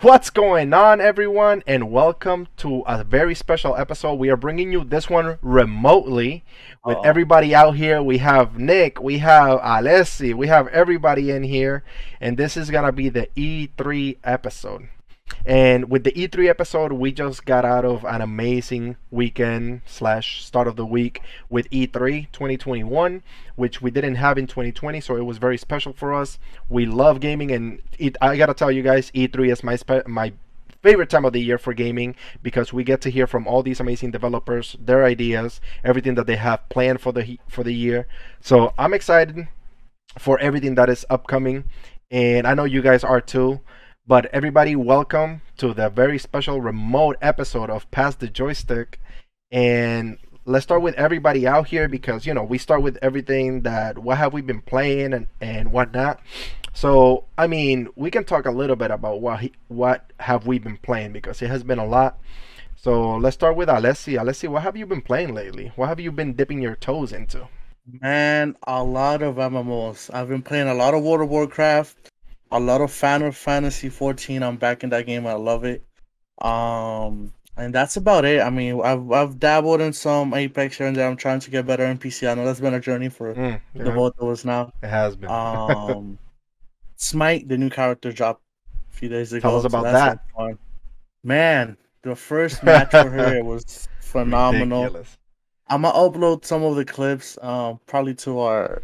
What's going on, everyone, and welcome to a very special episode. We are bringing you this one remotely with Uh-oh. everybody out here. We have Nick, we have Alessi, we have everybody in here, and this is gonna be the E3 episode. And with the E3 episode, we just got out of an amazing weekend slash start of the week with E3 2021, which we didn't have in 2020, so it was very special for us. We love gaming, and I gotta tell you guys, E3 is my favorite time of the year for gaming because we get to hear from all these amazing developers, their ideas, everything that they have planned for the year. So I'm excited for everything that is upcoming, and I know you guys are too. But everybody, welcome to the very special remote episode of Pass the Joystick. And let's start with everybody out here because, we start with everything that what have we been playing and whatnot. So, I mean, we can talk a little bit about what have we been playing because it has been a lot. So let's start with Alessi. Alessi, what have you been playing lately? What have you been dipping your toes into? Man, a lot of MMOs. I've been playing a lot of World of Warcraft, a lot of Final Fantasy 14. I'm back in that game. I love it. And that's about it. I mean, I've dabbled in some Apex here and there. I'm trying to get better in PC. I know that's been a journey for the Yeah, both of us now. it has been. Um, Smite, the new character dropped a few days Tell ago. us So about that's been that. fun. Man, the first match for her it was phenomenal. Ridiculous. I'm gonna upload some of the clips, probably to our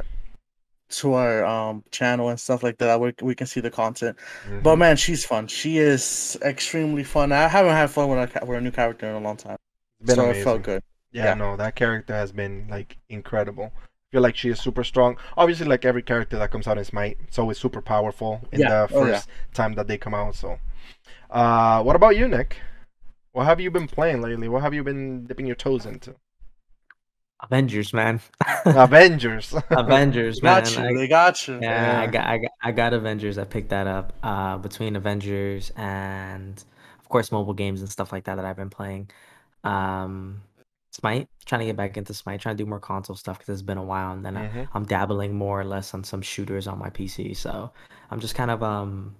channel and stuff like that. We can see the content. But Mhm. man, she's fun. She is extremely fun. I haven't had fun with a new character in a long time, It's been so it felt amazing. good. Yeah, Yeah, no, that character has been like incredible. I feel like she is super strong. Obviously, like every character that comes out in Smite, it's always super powerful in yeah, the oh yeah. first time that they come out. So, what about you, Nick? What have you been playing lately? What have you been dipping your toes into? Avengers, man. Avengers. Avengers, Got man. you. They got you. Yeah, Yeah. I got Avengers. I picked that up. Between Avengers and of course mobile games and stuff like that I've been playing. Um, Smite, trying to get back into Smite, trying to do more console stuff because it's been a while, and then Hmm. I'm dabbling more or less on some shooters on my PC. So I'm just kind of I'm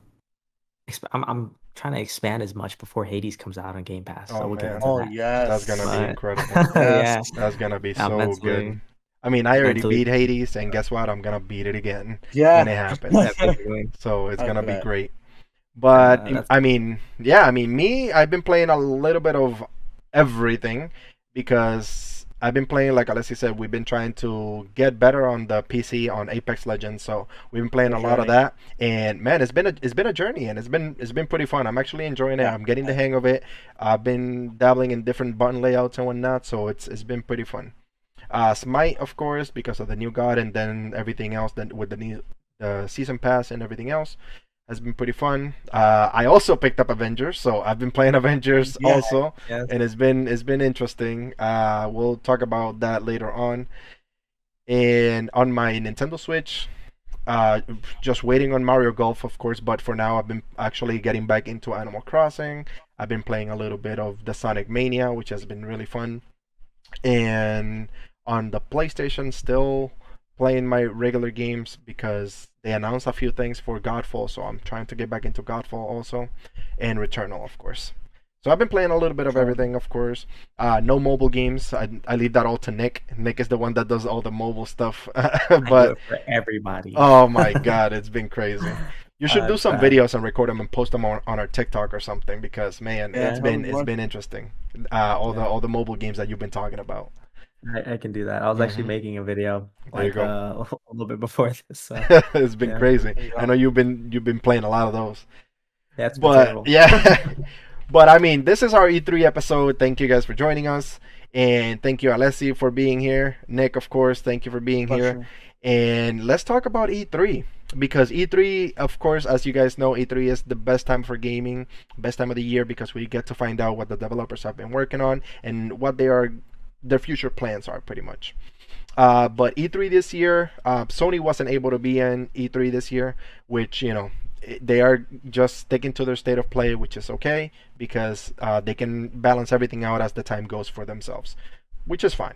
trying to expand as much before Hades comes out on Game Pass. So Oh we'll get man, into Oh that. that's gonna yes, be But incredible. yeah, yes, That's gonna be I'm so good. mentally I mean, I already mentally beat Hades, and guess what? I'm gonna beat it again when yeah. it happens. definitely. So it's I gonna be bet. great. But That's I mean, yeah, I mean, me, I've been playing a little bit of everything because I've been playing, like Alessi said, we've been trying to get better on the PC on Apex Legends. So we've been playing The a lot of journey. that, and man, it's been a journey, and it's been pretty fun. I'm actually enjoying it. Yeah. I'm getting the hang of it. I've been dabbling in different button layouts and whatnot, so it's been pretty fun. Smite, of course, because of the new god, and then everything else that with the new season pass and everything else has been pretty fun. I also picked up Avengers, so I've been playing Avengers Yeah. also, yes. and it's been interesting. We'll talk about that later on. And on my Nintendo Switch, uh, just waiting on Mario Golf, of course. But for now, I've been actually getting back into Animal Crossing. I've been playing a little bit of the Sonic Mania, which has been really fun. And on the PlayStation, still playing my regular games because they announced a few things for Godfall, so I'm trying to get back into Godfall also, and Returnal, of course. So I've been playing a little bit of Fun. everything, of course. No mobile games. I leave that all to Nick. Nick is the one that does all the mobile stuff. I do But it for everybody. oh my God, it's been crazy. You should do It's some videos and record them and post them on our TikTok or something because man, Yeah. yeah, Tell them it's what. been interesting. All the yeah. all the mobile games that you've been talking about. I can do that. I was actually Hmm. making a video There you like go. a little bit before this. So It's been yeah, crazy. There you I go. know you've been playing a lot of those. yeah, it's been But terrible. yeah, but I mean, this is our E3 episode. Thank you guys for joining us, and thank you Alessi for being here. Nick, of course, thank you for being here. Pleasure. And let's talk about E3 because E3, of course, as you guys know, E3 is the best time for gaming, best time of the year because we get to find out what the developers have been working on and what their future plans are, pretty much. But E3 this year, Sony wasn't able to be in E3 this year, which they are just sticking to their state of play, which is okay because they can balance everything out as the time goes for themselves, which is fine.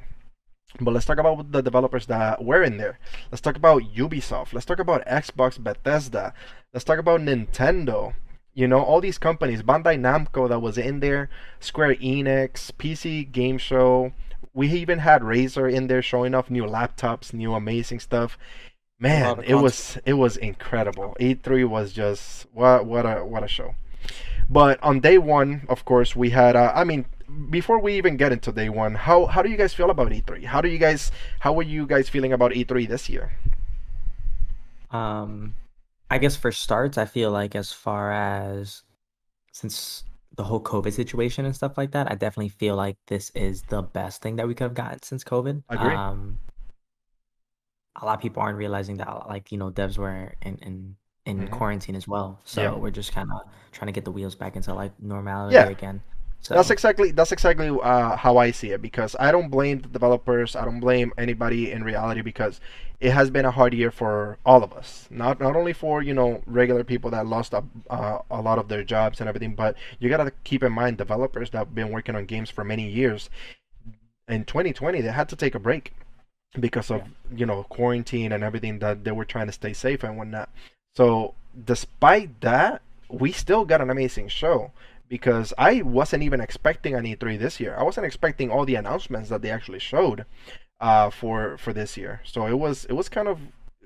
But let's talk about the developers that were in there. Let's talk about Ubisoft. Let's talk about Xbox Bethesda. Let's talk about Nintendo. You know, all these companies, Bandai Namco that was in there, Square Enix, PC Game Show. We even had Razer in there showing off new laptops, new amazing stuff. A lot Man, of it content. was incredible. E3 was just what a show. But on day one, of course, we had. I mean, before we even get into day one, how do you guys feel about E3? How were you guys feeling about E3 this year? Um, I guess for starts, I feel like as far as since the whole COVID situation and stuff like that, I definitely feel like this is the best thing that we could have gotten since COVID. Agree. A lot of people aren't realizing that like, devs were in Hmm. quarantine as well. Yeah. So we're just kind of trying to get the wheels back into like normality Yeah. again. That's So exactly how I see it, because I don't blame the developers. I don't blame anybody in reality, because it has been a hard year for all of us. Not only for regular people that lost a lot of their jobs and everything, but you gotta keep in mind developers that have been working on games for many years. In 2020, they had to take a break because of Yeah. quarantine and everything, that they were trying to stay safe and whatnot. So despite that, we still got an amazing show, because I wasn't even expecting an E3 this year. I wasn't expecting all the announcements that they actually showed for this year. So it was kind of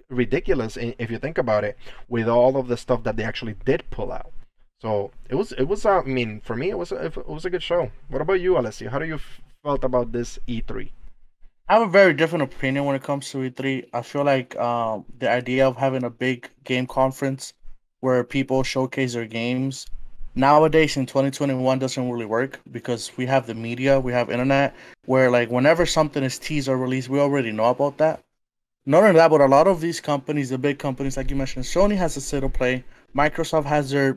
ridiculous, if you think about it, with all of the stuff that they actually did pull out. So it was I mean, for me, it was a good show. What about you, Alessio? How do you felt about this E3? I have a very different opinion when it comes to E3. I feel like the idea of having a big game conference where people showcase their games nowadays in 2021 doesn't really work, because we have the media, we have internet, where like whenever something is teased or released, we already know about that. Not only that, but a lot of these companies, the big companies like you mentioned, Sony has a state of play. Microsoft has their,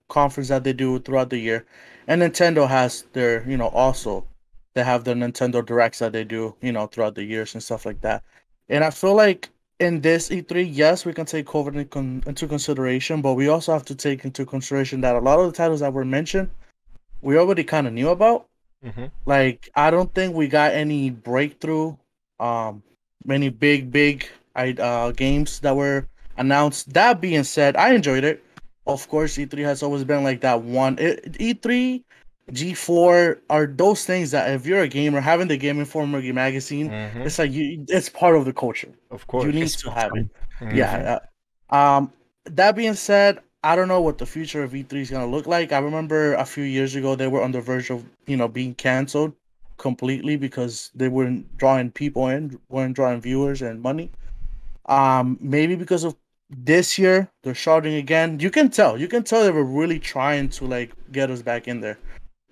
conference that they do throughout the year, and Nintendo has their, also they have their Nintendo Directs that they do, throughout the years and stuff like that. And I feel like in this E3, yes, we can take COVID into consideration, but we also have to take into consideration that a lot of the titles that were mentioned, we already kind of knew about. Hmm. Like, I don't think we got any breakthrough, um, many big games that were announced. That being said, I enjoyed it. Of course, E3 has always been like that one. E3, G4 are those things that if you're a gamer, having the Game Informer magazine, Hmm. it's like it's part of the culture. Of You course. need it's to have it. Hmm. Yeah. That being said, I don't know what the future of E3 is gonna look like. I remember a few years ago they were on the verge of being canceled completely because they weren't drawing people in, weren't drawing viewers and money. Maybe because of this year they're starting again. You can tell they were really trying to like get us back in there.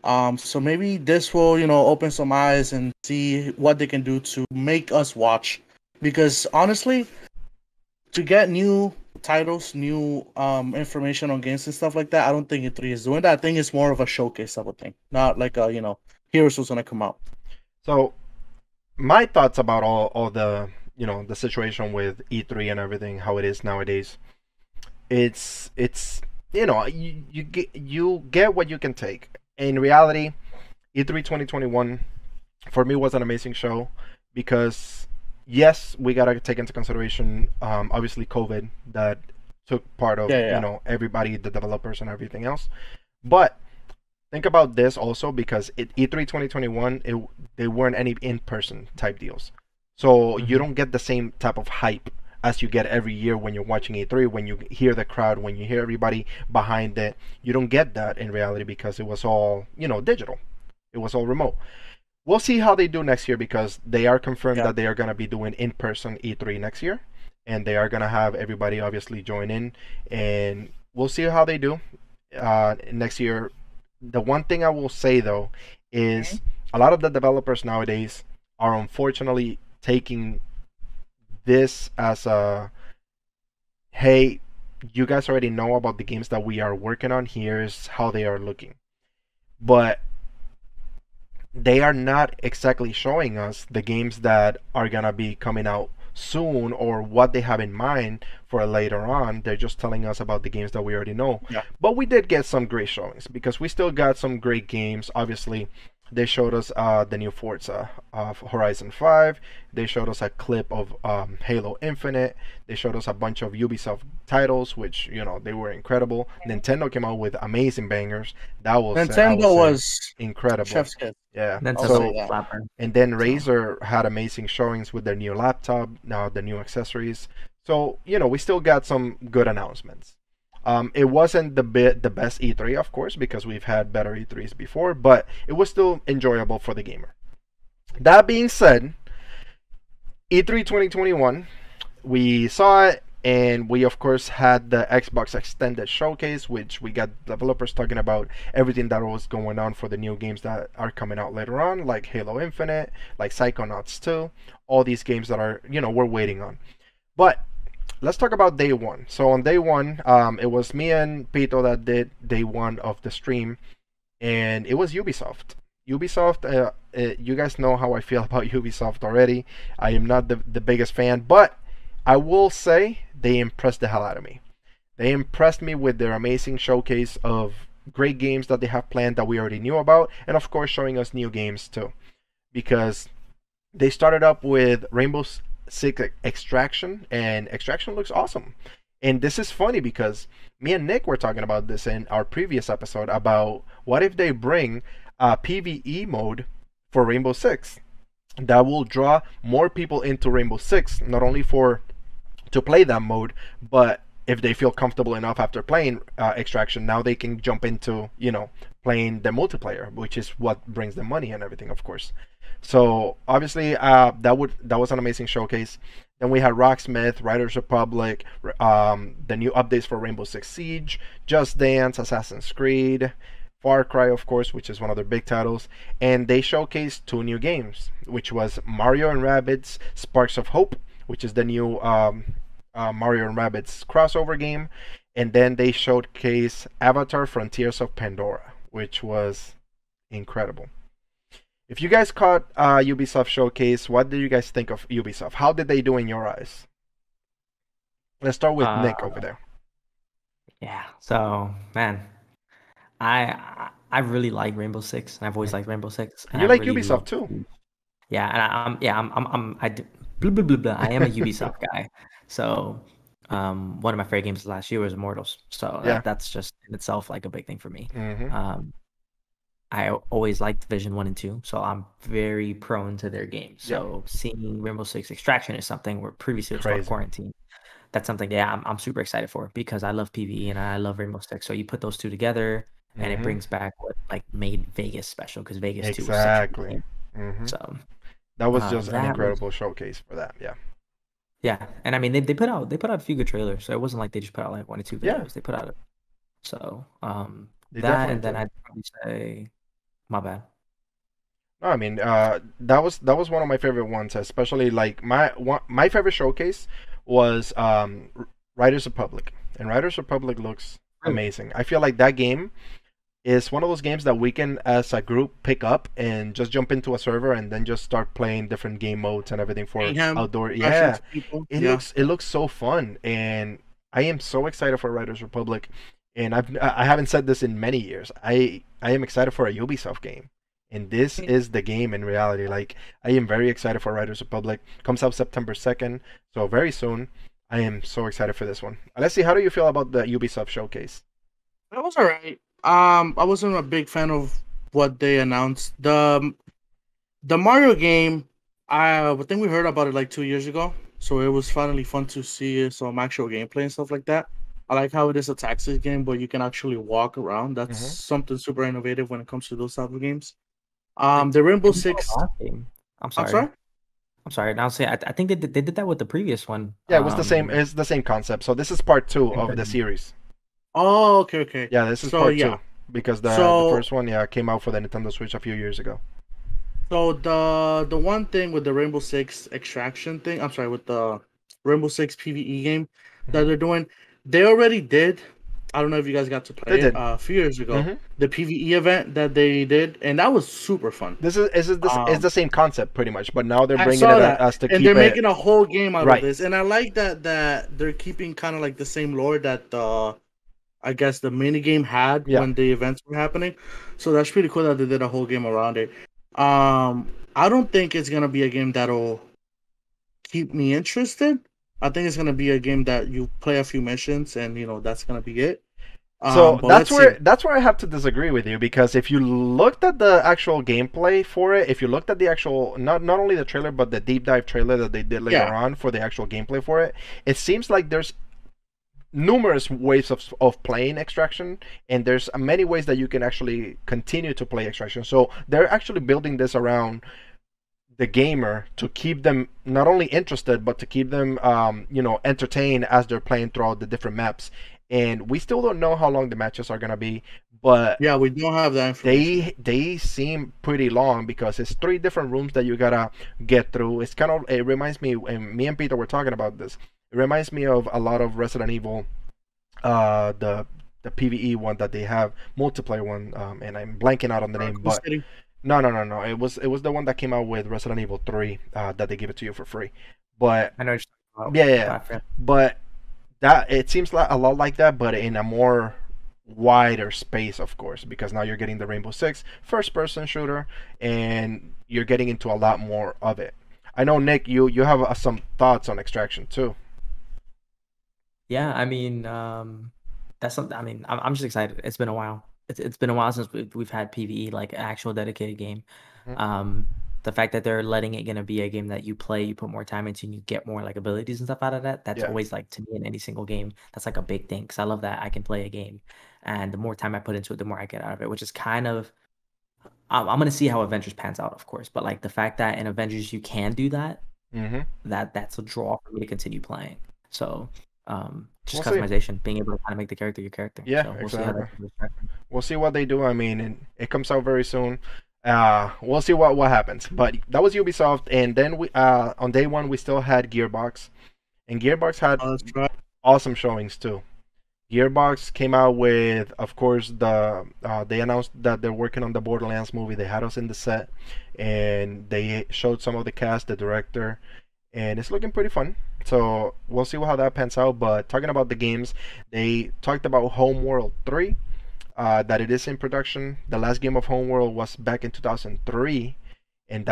So maybe this will open some eyes and see what they can do to make us watch. Because honestly, to get new titles, new information on games and stuff like that, I don't think E3 is doing that. I think it's more of a showcase type of thing, not like a here's what's gonna come out. So my thoughts about all the the situation with E3 and everything, how it is nowadays. It's you get what you can take. In reality, E3 2021 for me was an amazing show, because yes, we gotta take into consideration obviously COVID that took part of Yeah, yeah, everybody, the developers and everything else. But think about this also, because E3 2021, they weren't any in-person type deals, so you Mhm. don't get the same type of hype as you get every year when you're watching E3, when you hear the crowd, when you hear everybody behind it. You don't get that in reality, because it was all digital, it was all remote. We'll see how they do next year, because they are confirmed yeah. that they are going to be doing in-person E3 next year, and they are going to have everybody obviously join in, and we'll see how they do next year. The one thing I will say though Mhm. is a lot of the developers nowadays are unfortunately taking this as a, hey, you guys already know about the games that we are working on. Here's how they are looking, but they are not exactly showing us the games that are gonna be coming out soon, or what they have in mind for later on. They're just telling us about the games that we already know. Yeah, But we did get some great showings, because we still got some great games. Obviously, they showed us the new Forza Horizon 5. They showed us a clip of Halo Infinite. They showed us a bunch of Ubisoft titles, which they were incredible. Nintendo came out with amazing bangers. That was I Nintendo would say was incredible. chef's kiss. Yeah. Nintendo's I'll a say that. flapper. And then So, Razer had amazing showings with their new laptop, now the new accessories. So we still got some good announcements. It wasn't the best E3, of course, because we've had better E3s before, but it was still enjoyable for the gamer. That being said, E3 2021, we saw it, and we of course had the Xbox Extended Showcase, which we got developers talking about everything that was going on for the new games that are coming out later on, like Halo Infinite, like Psychonauts 2, all these games that are we're waiting on. But let's talk about day one. So on day one, it was me and Pito that did day one of the stream, and it was Ubisoft. Ubisoft, you guys know how I feel about Ubisoft already. I am not the biggest fan, but I will say they impressed the hell out of me. They impressed me with their amazing showcase of great games that they have planned that we already knew about, and of course showing us new games too. Because they started up with Rainbow Six Extraction, and Extraction looks awesome. And this is funny because me and Nick were talking about this in our previous episode about what if they bring a PvE mode for Rainbow Six that will draw more people into Rainbow Six, not only to play that mode, but if they feel comfortable enough after playing Extraction, now they can jump into playing the multiplayer, which is what brings them money and everything, of course. So obviously that was an amazing showcase. Then we had Rocksmith, Riders Republic, the new updates for Rainbow Six Siege, Just Dance, Assassin's Creed, Far Cry, of course, which is one of their big titles, and they showcased 2 new games, which was Mario and Rabbids Sparks of Hope, which is the new Mario and Rabbids crossover game, and then they showcased Avatar Frontiers of Pandora, which was incredible. If you guys caught Ubisoft showcase, what did you guys think of Ubisoft? How did they do in your eyes? Let's start with Nick over there. Yeah. So, man, I really like Rainbow Six, and I've always liked Rainbow Six. And you like really Ubisoft too? Yeah, and blah, blah, blah, blah. I am a Ubisoft guy. So, one of my favorite games last year was Immortals. So that's just in itself like a big thing for me. Mm-hmm. I always liked Division 1 and 2, so I'm very prone to their games. So seeing Rainbow Six Extraction is something where previously it was called Quarantine. That's something I'm super excited for because I love PvE and I love Rainbow Six. So you put those two together, and it brings back what made Vegas special, because Vegas 2 was such a good game. Mm-hmm. So that was just an incredible showcase for that. Yeah, and I mean they put out a few good trailers, so it wasn't like they just put out like 1 or 2 videos. Yeah. They put out that, and then I'd probably say, my bad. No, I mean that was one of my favorite ones, especially like my favorite showcase was Riders Republic, and Riders Republic looks amazing. I feel like that game is one of those games that we can as a group pick up and just jump into a server and then just start playing different game modes and everything for outdoor. Yeah, it looks so fun, and I am so excited for Riders Republic. And I haven't said this in many years. I am excited for a Ubisoft game, and this is the game in reality. Like, I am very excited for Riders Republic. Comes out September 2nd, so very soon. I am so excited for this one. Alessi, how do you feel about the Ubisoft showcase? That was alright. I wasn't a big fan of what they announced. The Mario game, I think we heard about it like 2 years ago, so it was finally fun to see some actual gameplay and stuff like that. I like how it is a taxi game, but you can actually walk around. That's something super innovative when it comes to those type of games. The Rainbow Six. I'm sorry. Now say I think they did that with the previous one. Yeah, it was the same. It's the same concept. So this is part 2 of the series. Oh, okay. Yeah, this is part 2 because the first one came out for the Nintendo Switch a few years ago. So the one thing with the Rainbow Six Extraction thing, with the Rainbow Six PvE game that they're doing. They already did. I don't know if you guys got to play it a few years ago. The PvE event that they did, and that was super fun. This is the same concept pretty much, but now they're bringing us to keep it. And they're making a whole game out of this. And I like that they're keeping kind of like the same lore that I guess the mini game had when the events were happening. So that's pretty cool that they did a whole game around it. I don't think it's gonna be a game that'll keep me interested. I think it's gonna be a game that you play a few missions and that's gonna be it. So But let's see. that's where I have to disagree with you, because if you looked at the actual gameplay for it, if you looked at the actual not only the trailer but the deep dive trailer that they did later Yeah. on for the actual gameplay for it, it seems like there's numerous ways of playing Extraction, and there's many ways that you can actually continue to play Extraction. So they're actually building this around the gamer to keep them not only interested but to keep them entertained as they're playing throughout the different maps. And we still don't know how long the matches are gonna be, but Yeah, we don't have that information. they seem pretty long, because it's 3 different rooms that you gotta get through. It reminds me, and me and Peter were talking about this. It reminds me of a lot of Resident Evil, the PvE one that they have, multiplayer one, and I'm blanking out on the name, but City. no. It was the one that came out with Resident Evil 3, that they give it to you for free. But I know what you're talking yeah, about. but that it seems like a lot like that, but in a more wider space, of course, because now you're getting the Rainbow Six first-person shooter, and you're getting into a lot more of it. I know, Nick, you have some thoughts on Extraction too. Yeah, I mean, that's something. I mean, I'm just excited. It's been a while. It's been a while since we've had PvE, like an actual dedicated game. Mhm. The fact that they're letting it gonna be a game that you play, you put more time into, and you get more like abilities and stuff out of that. That's Yeah. always like, to me, in any single game, that's like a big thing, because I love that I can play a game, and the more time I put into it, the more I get out of it. Which is kind of, I'm gonna see how Avengers pans out, of course, but like the fact that in Avengers you can do that, Mhm. that's a draw for me to continue playing. So just We'll see. customization, being able to kind of make the character your character. Yeah, So we'll see how that exactly. goes. We'll see what they do. I mean, it comes out very soon. We'll see what happens. But that was Ubisoft, and then we on day one we still had Gearbox, and Gearbox had That's right. awesome showings too. Gearbox came out with, of course, they announced that they're working on the Borderlands movie. They had us in the set, and they showed some of the cast, the director, and it's looking pretty fun. So we'll see how that pans out. But talking about the games, they talked about Homeworld 3, that it is in production. The last game of Homeworld was back in 2003, and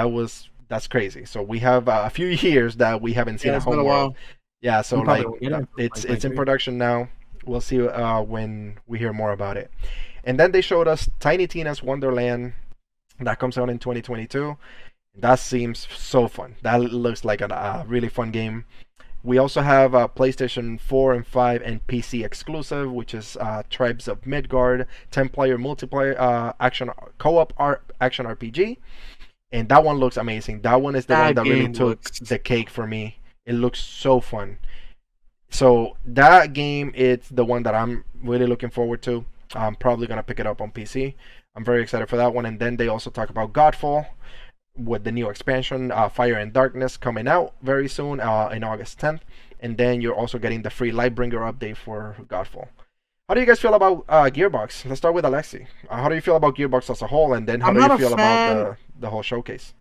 that's crazy. So we have a few years that we haven't seen Yeah, a it's been a Homeworld. while. Yeah, so We probably like won't get it until it's in 2023. production now. We'll see when we hear more about it. And then they showed us Tiny Tina's Wonderland that comes out in 2022. That seems so fun. That looks like a really fun game. We also have PlayStation 4 and 5 and PC exclusive, which is Tribes of Midgard, 10-player multiplayer action co-op action RPG, and that one looks amazing. That one is the one That that really game took looks. the cake for me. It looks so fun. So that game, it's the one that I'm really looking forward to. I'm probably gonna pick it up on PC. I'm very excited for that one. And then they also talk about Godfall with the new expansion, Fire and Darkness, coming out very soon, in August 10th. And then you're also getting the free Lightbringer update for Godfall. How do you guys feel about Gearbox? Let's start with Alexi. How do you feel about Gearbox as a whole, and then how I'm do you not a feel about fan. the whole showcase?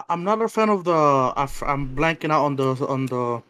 I'm not a fan of the. I'm blanking out on the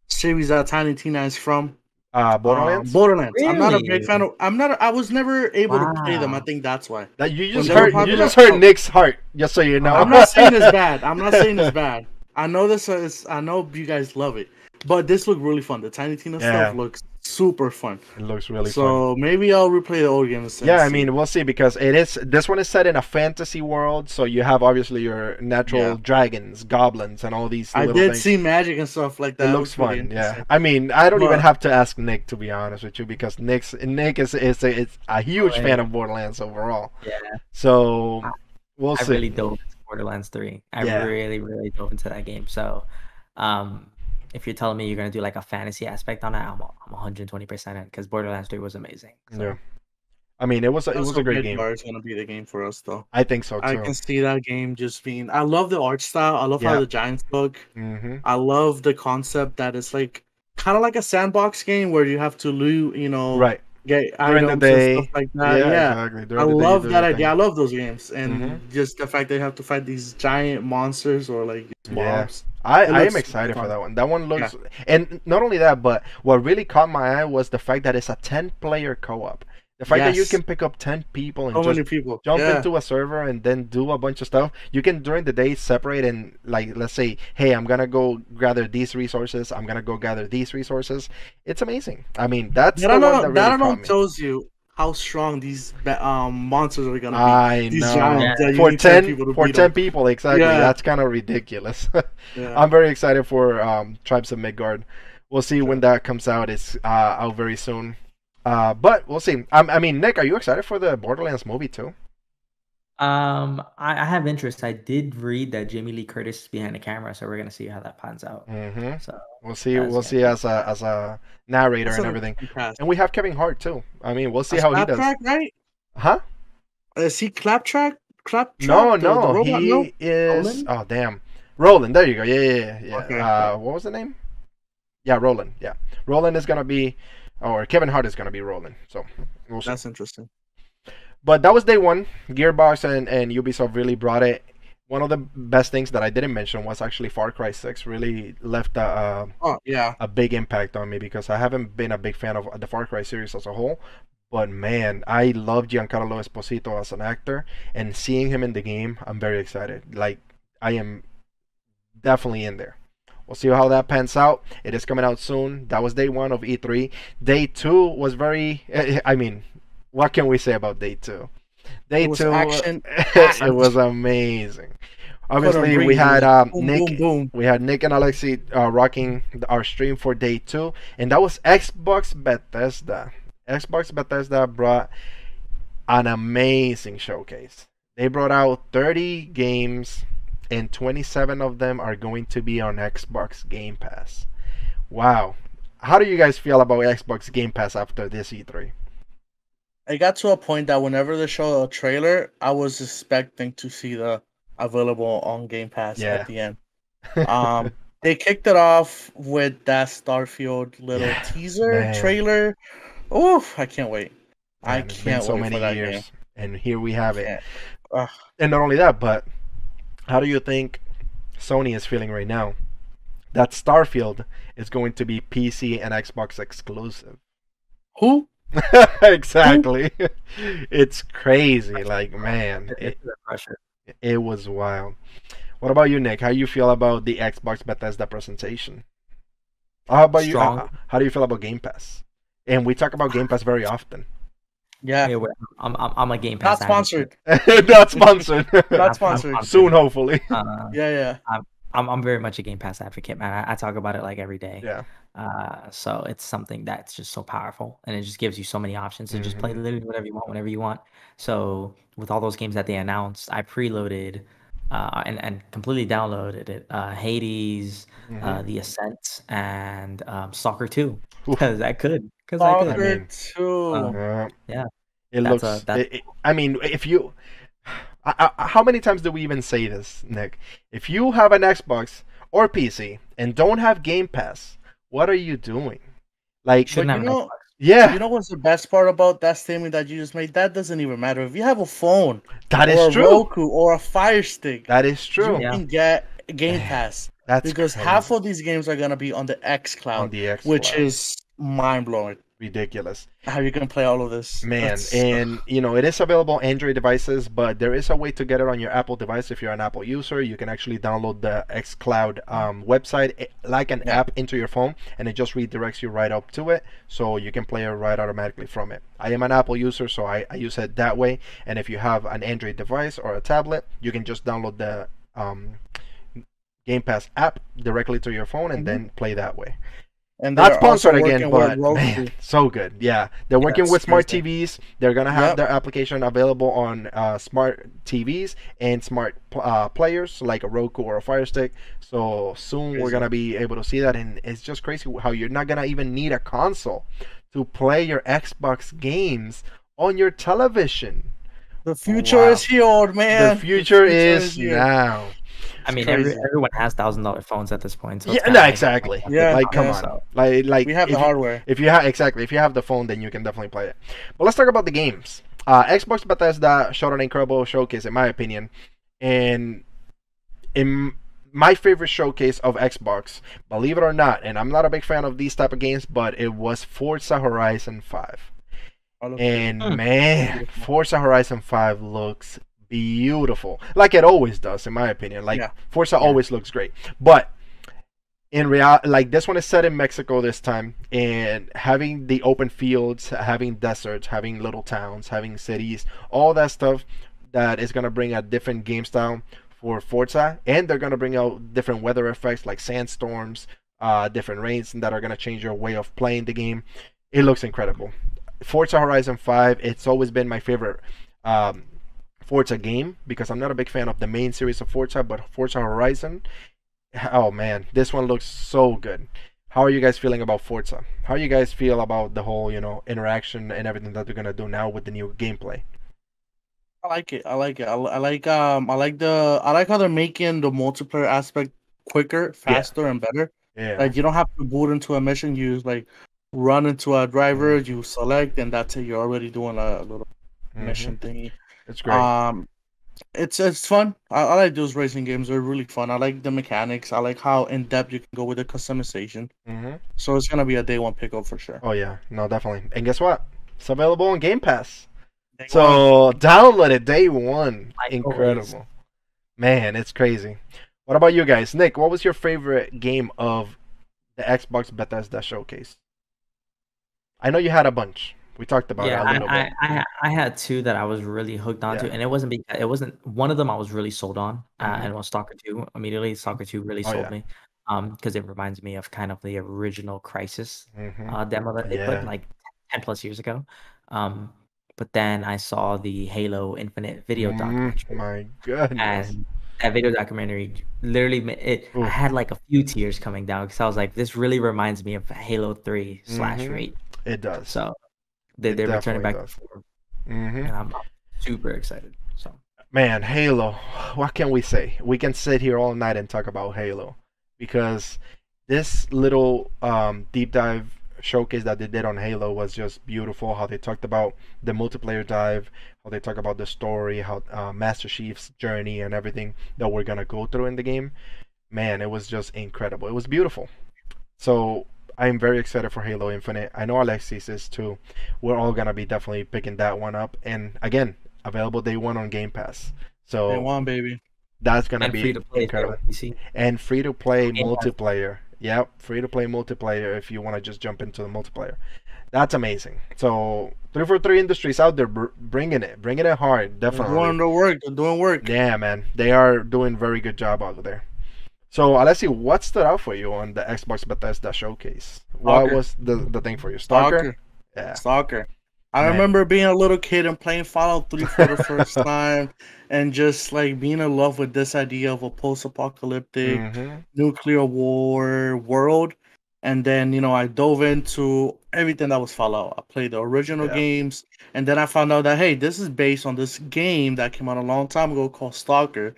series that Tiny Tina is from. Borderlands? Borderlands. I'm not a big Really? fan of. I'm not. I was never able to play them. I Wow. think that's why. That you When just they were hurt popular, Nick's heart, just so you know. I'm not saying it's bad. I'm not saying it's bad. I know this is. I know you guys love it, but this looked really fun. The Tiny Tina Yeah. stuff looks super fun. It looks really fun. So maybe I'll replay the old games. and Yeah, I see. mean, we'll see, because this one is set in a fantasy world, so you have obviously your natural Yeah. dragons, goblins, and all these I little did things. see magic and stuff like that. It It looks was pretty fun, yeah. interesting. I mean, I don't even But- have to ask Nick, to be honest with you, because Nick is a huge Oh, fan yeah. of Borderlands overall. Yeah, So we'll I see. really dove into Borderlands 3. I Yeah. really dove into that game. So, if you're telling me you're gonna do like a fantasy aspect on it, I'm 120% in, because Borderlands 3 was amazing. So. Yeah. I mean, it was a great game. It's gonna be the game for us, though. I think so I too. can see that game just being. I love the art style. I love Yeah. how the giants look. Mm-hmm. I love the concept that it's like kind of like a sandbox game where you have to loot, Right. get During the items day. and stuff like that. Yeah, Exactly. I During the day, you love do that your idea. I thing. love those games, and Mhm. just the fact that you have to fight these giant monsters or like these Yeah. mobs. I It am looks excited for fun. that one. That one looks, and not only that, but what really caught my eye was the fact that it's a 10-player co-op. The fact that you Yes. can pick up 10 people and So just many people. jump Yeah. into a server and then do a bunch of stuff. You can during the day separate and like let's say, hey, I'm gonna go gather these resources. I'm gonna go gather these resources. It's amazing. I mean, that's That the one that really alone caught me. shows you how strong these monsters are gonna I be. These know. giants that you For need 10 ten people to for beat 10 them. people, exactly. Yeah. That's kind of ridiculous. Yeah. I'm very excited for Tribes of Midgard. We'll see when Sure. that comes out. It's out very soon. But we'll see. I mean, Nick, are you excited for the Borderlands movie too? I have interest. I did read that Jamie Lee Curtis is behind the camera, so we're gonna see how that pans out. Mm-hmm. So We'll see. that's We'll gonna see be as a narrator That's and an everything. interesting cast. And we have Kevin Hart too. I mean, we'll see That's how he does. Claptrap, right? Huh? Is he Claptrap? No, The no, robot? No. he is. Roland? Oh, damn, Roland. There you go. Yeah. Okay. What was the name? Yeah, Roland. Yeah, Roland is gonna be, or Kevin Hart is gonna be Roland. So we'll see. That's interesting. But that was day one. Gearbox and Ubisoft really brought it. One of the best things that I didn't mention was actually Far Cry 6 really left Oh yeah. a big impact on me because I haven't been a big fan of the Far Cry series as a whole. But man, I love Giancarlo Esposito as an actor, and seeing him in the game, I'm very excited. Like, I am definitely in there. We'll see how that pans out. It is coming out soon. That was day one of E3. Day two was very. I mean, what can we say about day two? Day It was two, action. it was amazing. Obviously, we had Boom, Nick. boom, boom. We had Nick and Alexi rocking our stream for day two, and that was Xbox Bethesda. Xbox Bethesda brought an amazing showcase. They brought out 30 games, and 27 of them are going to be on Xbox Game Pass. Wow. How do you guys feel about Xbox Game Pass after this E3? It got to a point that whenever they show a trailer, I was expecting to see the available on Game Pass Yeah. at the end. They kicked it off with that Starfield little Yeah, teaser man. trailer. Oof, I can't wait. I Man, it's been can't so wait many for that years, game. and here we have it. Can't. Ugh. And not only that, but how do you think Sony is feeling right now? That Starfield is going to be PC and Xbox exclusive. Who? Exactly. It's crazy. Like, man, it's the pressure. it was wild. What about you, Nick? How you feel about the Xbox Bethesda presentation? How about you? Strong. How do you feel about Game Pass? And we talk about Game Pass very often. Yeah. Yeah, I'm a Game Not Pass sponsored. Not sponsored. Not sponsored. Soon, hopefully. Yeah. I'm very much a Game Pass advocate, man. I talk about it like every day. Yeah. So it's something that's just so powerful, and it just gives you so many options to just play literally whatever you want, whenever you want. So with all those games that they announced, I preloaded and completely downloaded it. Hades, The Ascent, and Stalker 2 because I could. Stalker 2. Yeah. It That's looks. a- I mean, if you. How many times do we even say this, Nick? If you have an Xbox or PC and don't have Game Pass, what are you doing? Like, Shouldn't But have you an know, Xbox. yeah, you know what's the best part about that statement that you just made? That doesn't even matter. If you have a phone that or is a true. Roku or a Fire Stick, That is true. you Yeah. can get Game Pass. That's Because crazy. half of these games are gonna be on the X on Cloud, the X, which Cloud. is mind blowing. ridiculous. How you can play all of this, Man, That's- and it is available on Android devices, but there is a way to get it on your Apple device. If you're an Apple user, you can actually download the xCloud website like an Yeah. app into your phone, and it just redirects you right up to it, so you can play it right automatically from it. I am an Apple user, so I use it that way. And if you have an Android device or a tablet, you can just download the Game Pass app directly to your phone and then play that way. and Not they're also sponsored again, working with but Roku. man, so good. Yeah, they're working Yes, with smart seriously. TVs. They're gonna have Yep. their application available on smart TVs and smart players like a Roku or a Fire Stick. So soon we're Crazy. gonna be able to see that, and it's just crazy how you're not gonna even need a console to play your Xbox games on your television. The future Wow. is here, old man. The future is here. now. I mean, crazy. everyone has $1,000 phones at this point. So Yeah, it's no, kinda like- exactly. Yeah, like come yeah. on, So- like We have if the you- hardware. If you have if you have the phone, then you can definitely play it. But let's talk about the games. Xbox Bethesda showed an incredible showcase, in my opinion, and in my favorite showcase of Xbox, believe it or not, and I'm not a big fan of these type of games, but it was Forza Horizon 5. I look pretty. And man, Forza Horizon 5 looks beautiful. Like it always does, in my opinion. Like Yeah. Forza Yeah. always looks great. But in reality, like this one is set in Mexico this time, and having the open fields, having deserts, having little towns, having cities, all that stuff that is gonna bring a different game style for Forza, and they're gonna bring out different weather effects like sandstorms, different rains that are gonna change your way of playing the game. It looks incredible. Forza Horizon 5, it's always been my favorite Forza game because I'm not a big fan of the main series of Forza, but Forza Horizon, oh man, this one looks so good. How are you guys feeling about Forza? How you guys feel about the whole, interaction and everything that they're gonna do now with the new gameplay? I like it. I like it. I like how they're making the multiplayer aspect quicker, faster, and better. Yeah. Like you don't have to boot into a mission. You like run into a driver, you select, and that's it. You're already doing a little mission thingy. It's great. It's fun. I like those racing games. They're really fun. I like the mechanics. I like how in depth you can go with the customization. So it's gonna be a day one pickup for sure. Oh yeah, no, definitely. And guess what? It's available on Game Pass. Day one. So download it day one. Like Incredible. always. Man, it's crazy. What about you guys? Nick, what was your favorite game of the Xbox Bethesda showcase? I know you had a bunch. We talked about it a little bit. I had two that I was really hooked onto, Yeah. and it wasn't one of them I was really sold on, and it was Stalker 2. Immediately, Stalker 2 really sold yeah. me, because it reminds me of kind of the original Crisis demo that they Yeah. put like 10 plus years ago. But then I saw the Halo Infinite video documentary, My goodness. and that video documentary literally I had like a few tears coming down because I was like, this really reminds me of Halo 3 / Rate. It does. So they're returning back to form, and I'm super excited. So Man, Halo. What can we say? We can sit here all night and talk about Halo because this little deep dive showcase that they did on Halo was just beautiful. How they talked about the multiplayer dive, how they talk about the story, how Master Chief's journey and everything that we're gonna go through in the game. Man, it was just incredible. It was beautiful. So I'm very excited for Halo Infinite. I know Alexis is too. We're all gonna be definitely picking that one up. And again, available day one on Game Pass. So Day one, baby. that's gonna and be free to play incredible. PC. And free to play Game Pass. multiplayer. Yep, free to play multiplayer if you want to just jump into the multiplayer. That's amazing. So 343 Industries out there bringing it hard, They're definitely. doing the work. They're doing work. Yeah, man, they are doing very good job out there. So Alessi, what stood out for you on the Xbox Bethesda showcase? What Stalker. was the thing for you? Stalker? Yeah. Stalker. I Man. remember being a little kid and playing Fallout 3 for the first time, and just like being in love with this idea of a post-apocalyptic nuclear war world. And then I dove into everything that was Fallout. I played the original games, and then I found out that hey, this is based on this game that came out a long time ago called Stalker.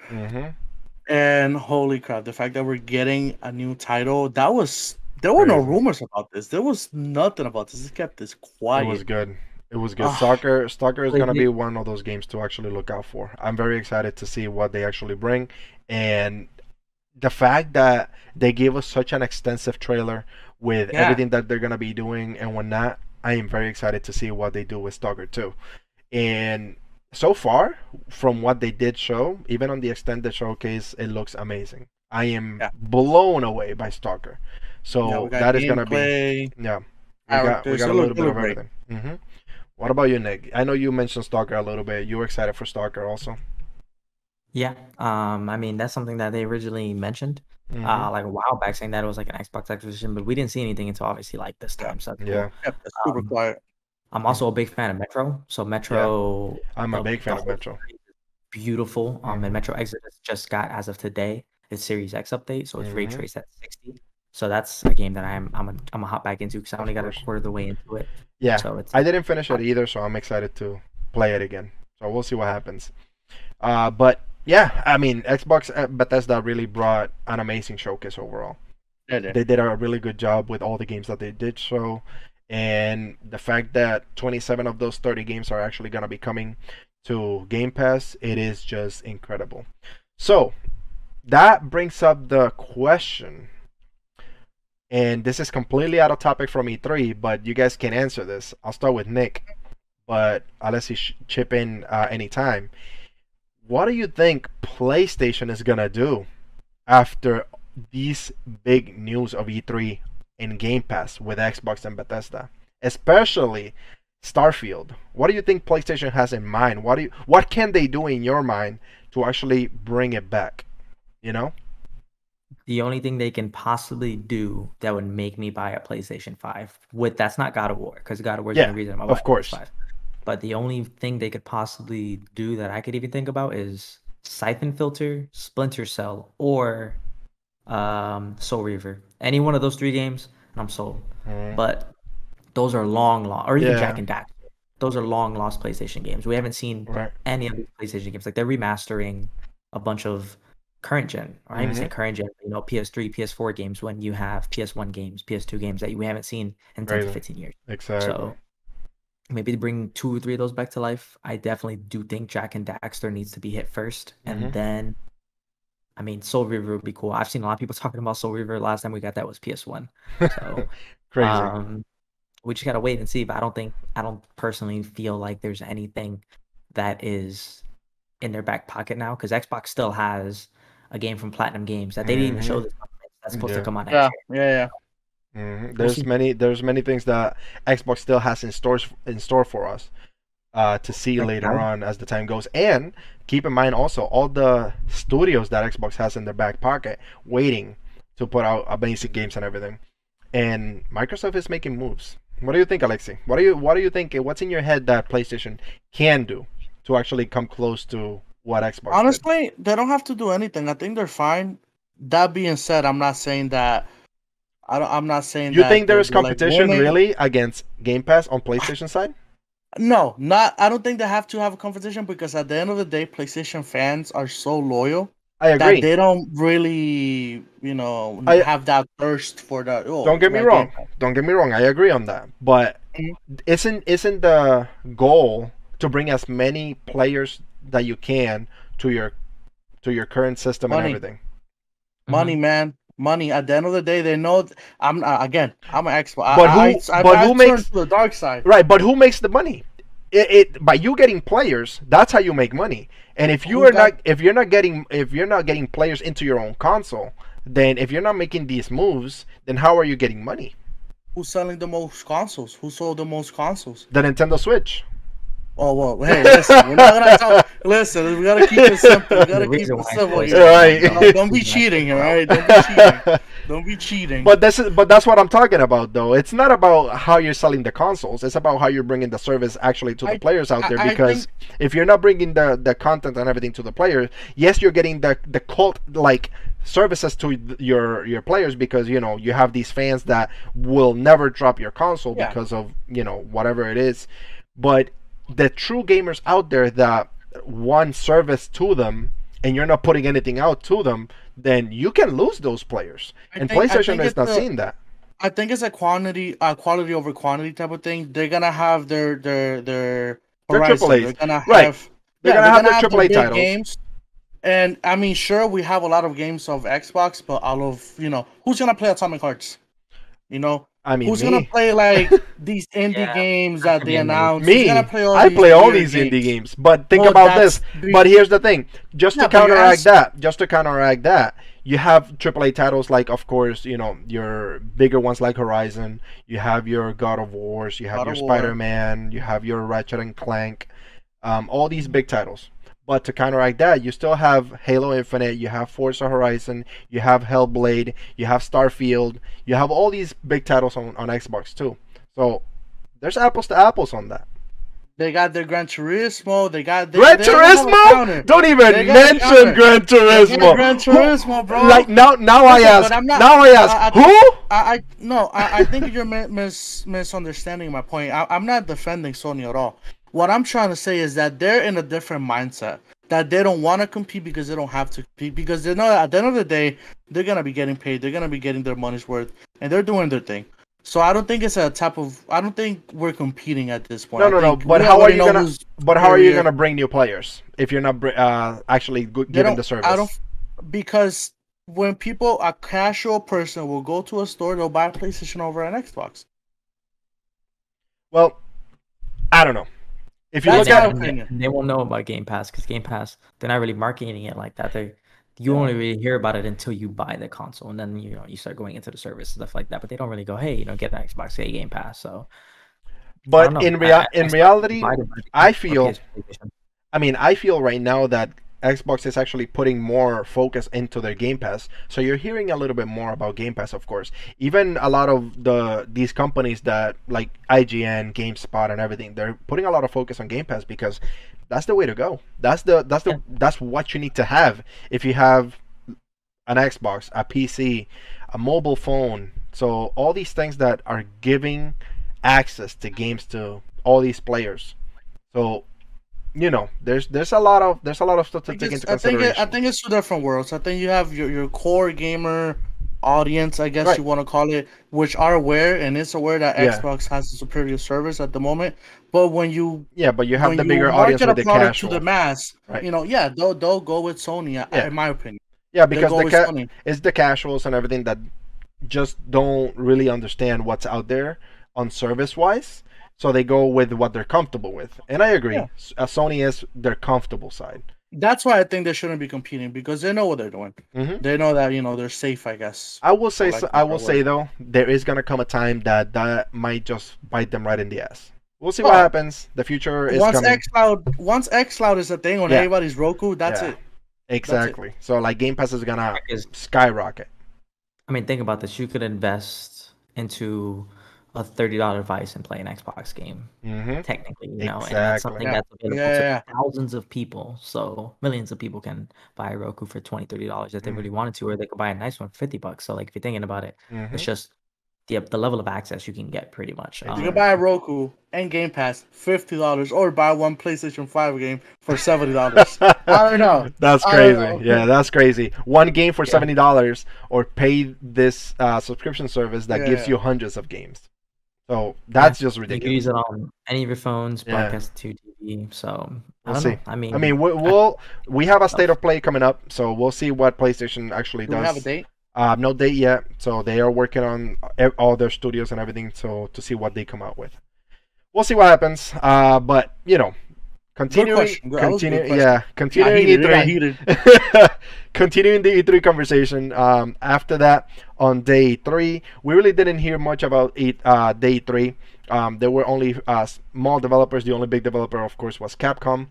And holy crap, the fact that we're getting a new title, there were no Crazy. rumors about this. There was nothing about this. It kept this quiet. It was good. It was good. Ah. Stalker is Like, gonna be one of those games to actually look out for. I'm very excited to see what they actually bring, and the fact that they gave us such an extensive trailer with Yeah. everything that they're gonna be doing and whatnot. I am very excited to see what they do with Stalker 2. And so far, from what they did show, even on the extended showcase, it looks amazing. I am blown away by Stalker. So we got that is gonna be gameplay, we got characters. a It little look bit of great. everything. What about you, Nick? I know you mentioned Stalker a little bit. You were excited for Stalker also. Yeah, I mean that's something that they originally mentioned, like a while back, saying that it was like an Xbox acquisition, but we didn't see anything until obviously like this time. So that's cool. Yeah, Kept it super quiet. I'm also a big fan of Metro. So Metro, I'm a big fan the of whole Metro. series is beautiful. And Metro Exodus just got, as of today, its Series X update, so it's ray traced at 60. So that's a game that I'm gonna hop back into because I only got a quarter of the way into it. Yeah, So it's I didn't finish it either, so I'm excited to play it again. So we'll see what happens. But yeah, I mean, Xbox Bethesda really brought an amazing showcase overall. Yeah, They did a really good job with all the games that they did show, and the fact that 27 of those 30 games are actually gonna be coming to Game Pass, it is just incredible. So that brings up the question, and this is completely out of topic from E3, but you guys can answer this. I'll start with Nick. but unless you chip in anytime. What do you think PlayStation is gonna do after these big news of E3 and Game Pass with Xbox and Bethesda, especially Starfield? What do you think PlayStation has in mind? What can they do in your mind to actually bring it back? You know? The only thing they can possibly do that would make me buy a PlayStation 5 that's not God of War, because God of War is the Yeah, only reason I'm of buying a course. PS5. But the only thing they could possibly do that I could even think about is Siphon Filter, Splinter Cell, or Soul Reaver. Any one of those three games, and I'm sold. Mm, But those are long, or even Jack yeah, and Daxter. Those are long lost PlayStation games. We haven't seen right. any of these PlayStation games. Like they're remastering a bunch of current gen, or I even say Hmm. current gen, PS3, PS4 games when you have PS1 games, PS2 games that we haven't seen in 10 to Right. 15 years. Exactly. So maybe to bring 2 or 3 of those back to life. I definitely do think Jack and Daxter needs to be hit first, Hmm. and then I mean Soul Reaver would be cool. I've seen a lot of people talking about Soul Reaver. Last time we got that was PS1. So Crazy. we just gotta wait and see. But I don't personally feel like there's anything that is in their back pocket now, because Xbox still has a game from Platinum Games that they didn't even show Hmm. this conference that's supposed to Yeah. come out next Yeah, year. yeah, yeah. We'll There's see. many things that Xbox still has in store for us to see Like later now, on as the time goes. And keep in mind also all the studios that Xbox has in their back pocket waiting to put out amazing games and everything. And Microsoft is making moves. What do you think, Alexi? What do you think? What's in your head that PlayStation can do to actually come close to what Xbox did? Honestly, they don't have to do anything. I think they're fine. That being said, I'm not saying that. I'm not saying You that think there is they're like competition winning. really against Game Pass on PlayStation side? No, not. I don't think they have to have a competition because at the end of the day, PlayStation fans are so loyal I that agree. they don't really, I have that thirst for that. Oh, don't get me my Game wrong. Pass. Don't get me wrong. I agree on that. But Mhm. isn't the goal to bring as many players that you can to your current system and Money, everything? money, Mhm. man, money. At the end of the day, they know. I'm again. I'm an expert. But who but I who turned makes to the dark side. right, but who makes the money? It by you getting players, that's how you make money. And Who got if you're not getting players into your own console, then if you're not making these moves, then how are you getting money? who's selling the most consoles? Who sold the most consoles? The Nintendo Switch. Oh well, hey, listen, we're not gonna talk. Listen, we gotta keep it simple. We The gotta keep reason it why civil Troy's here. saying that, Right. though, Don't the be reason why Troy's cheating, all saying right? Don't be cheating. Don't be cheating. But that's what I'm talking about though. It's not about how you're selling the consoles. It's about how you're bringing the service actually to the I players out there. I think Because if you're not bringing the content and everything to the players, yes, you're getting the cult like services to your players because you have these fans that will never drop your console yeah. because of whatever it is. But the true gamers out there that want service to them and you're not putting anything out to them, then you can lose those players. And I PlayStation think is it's not a seeing that. I think it's a quality over quantity type of thing. They're gonna have their They're horizon. They're AAA's. gonna Right. have They're yeah. going to They're have gonna their have the AAA big titles. games. And I mean, sure, we have a lot of games of Xbox, but all of who's gonna play Atomic Hearts? You know, I mean, who's gonna me. play like these indie Yeah, games not that for they me anyway. announce? Who's gonna Me. play all I these play all weird these indie games? games. But think Well, about this. that's the But here's the thing. Just to yeah. But your counteract answer, that, you have AAA titles like, of course, your bigger ones like Horizon. You have your God of Wars. You have God your of War. Spider-Man. You have your Ratchet and Clank. All these big titles. But to counteract that, you still have Halo Infinite, you have Forza Horizon, you have Hellblade, you have Starfield, you have all these big titles on Xbox too. So there's apples to apples on that. They got their Gran Turismo. Gran They don't have a counter. Turismo? Don't They even got a mention counter. Gran They got Gran Turismo. Turismo, bro. Like now Listen, I but ask, I'm not. now I ask, I think who? I no. I think you're misunderstanding my point. I'm not defending Sony at all. What I'm trying to say is that they're in a different mindset. That they don't want to compete because they don't have to compete because they know at the end of the day they're gonna be getting paid. They're gonna be getting their money's worth, and they're doing their thing. So I don't think it's a type of. I don't think we're competing at this point. No, I no, no. think we already know who's But how are you superior. gonna bring new players if you're not actually They giving don't. the I don't service? because when a casual person will go to a store, they'll buy a PlayStation over an Xbox. Well, I don't know. If you That's look my at opinion. They won't know about Game Pass because Game Pass, they're not really marketing it like that. You only really hear about it until you buy the console, and then you start going into the service and stuff like that. But they don't really go, hey, get an Xbox, get a Game Pass. So I don't but know. in Xbox is reality, divided by I the or feel PlayStation. I mean, I feel right now that Xbox is actually putting more focus into their Game Pass. So you're hearing a little bit more about Game Pass, of course. Even a lot of these companies that like IGN, GameSpot, and everything, they're putting a lot of focus on Game Pass because that's the way to go. Yeah. That's what you need to have if you have an Xbox, a PC, a mobile phone. So all these things that are giving access to games to all these players. So there's a lot of stuff to take into I consideration. think it's two different worlds. I think you have your core gamer audience, I guess Right. you want to call it, which are aware and is aware that Yeah. Xbox has a superior service at the moment. But Yeah, but you have when the you bigger audience market a with the product to the casual. mass, Right. yeah, they'll go with Sony, Yeah. in my opinion. Yeah, They'll because go with Sony. it's the casuals and everything that just don't really understand what's out there on service wise. So they go with what they're comfortable with. And I agree. Yeah. Sony is their comfortable side. That's why I think they shouldn't be competing because they know what they're doing. Hmm. They know that they're safe, I guess. I will say for lack of a I will better say word. though, there is gonna come a time that might just bite them right in the ass. We'll see what Oh, happens. The future is coming. Once XCloud is a thing on Yeah. everybody's Roku, that's Yeah. it. Exactly. So like Game Pass is gonna Because skyrocket. I mean, think about this. You could invest into a $30 device and play an Xbox game, Hmm. technically, and that's Exactly. something Yeah. that's available Yeah. to thousands of people. So millions of people can buy a Roku for $20, $30 if they really wanted to, or they could buy a nice one for $50. So like if you're thinking about it, Hmm. it's just the level of access you can get pretty much. You can buy a Roku and Game Pass $50, or buy one PlayStation 5 game for $70. I don't know. That's I don't crazy. know. Yeah, that's crazy. One game for Yeah. $70, or pay this subscription service that gives Yeah. you hundreds of games. So that's just You can ridiculous. use it on any of your phones, Yeah. broadcast to TV. So I We'll don't see. know. I mean, I mean, we have a state of play coming up, so we'll see what PlayStation actually Do does. we have a date? No date yet, so they are working on all their studios and everything, so to see what they come out with. We'll see what happens. But continuing, question. That was a good question. yeah, continuing It got E3, continuing the E3 conversation. After that, on day 3, we really didn't hear much about day 3. There were only small developers. The only big developer, of course, was Capcom.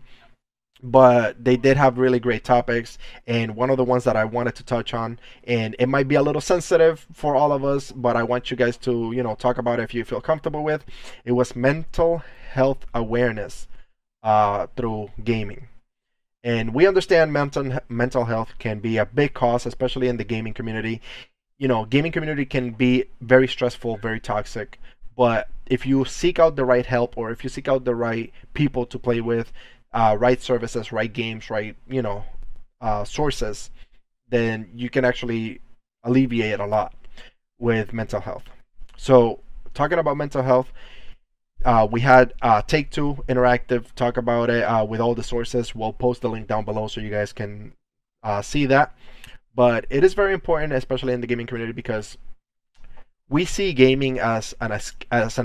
But they did have really great topics, and one of the ones that I wanted to touch on, and it might be a little sensitive for all of us, but I want you guys to talk about it if you feel comfortable with. It was mental health awareness through gaming. And we understand mental health can be a big cause, especially in the gaming community. Gaming community can be very stressful, very toxic. But if you seek out the right help, or if you seek out the right people to play with, right services, right games, right sources, then you can actually alleviate a lot with mental health. So talking about mental health, we had Take Two Interactive talk about it with all the sources. We'll post the link down below so you guys can see that. But it is very important, especially in the gaming community, because we see gaming as an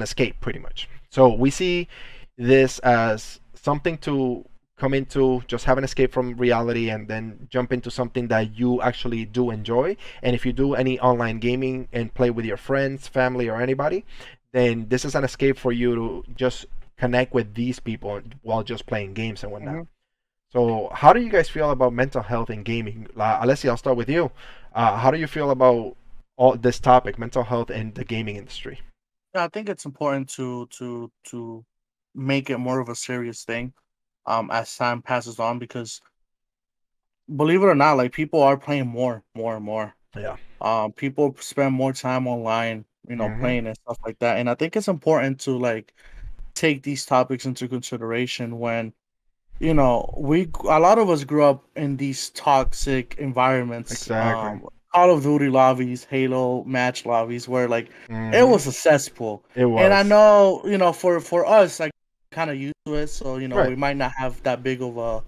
escape, pretty much. So we see this as something to come into, just have an escape from reality, and then jump into something that you actually do enjoy. And if you do any online gaming and play with your friends, family, or anybody, then this is an escape for you to just connect with these people while just playing games and whatnot. So how do you guys feel about mental health in gaming? Alessia, I'll start with you. How do you feel about all this topic, mental health in the gaming industry? Yeah, I think it's important to make it more of a serious thing as time passes on, because believe it or not, like, people are playing more and more. Yeah. People spend more time online, playing and stuff like that. And I think it's important to, like, take these topics into consideration when, a lot of us grew up in these toxic environments. Exactly. Call of Duty lobbies, Halo match lobbies, where, like, it Mhm. was a cesspool. It was. And I know, for us, like, kind of used to it, so Right. we might not have that big of a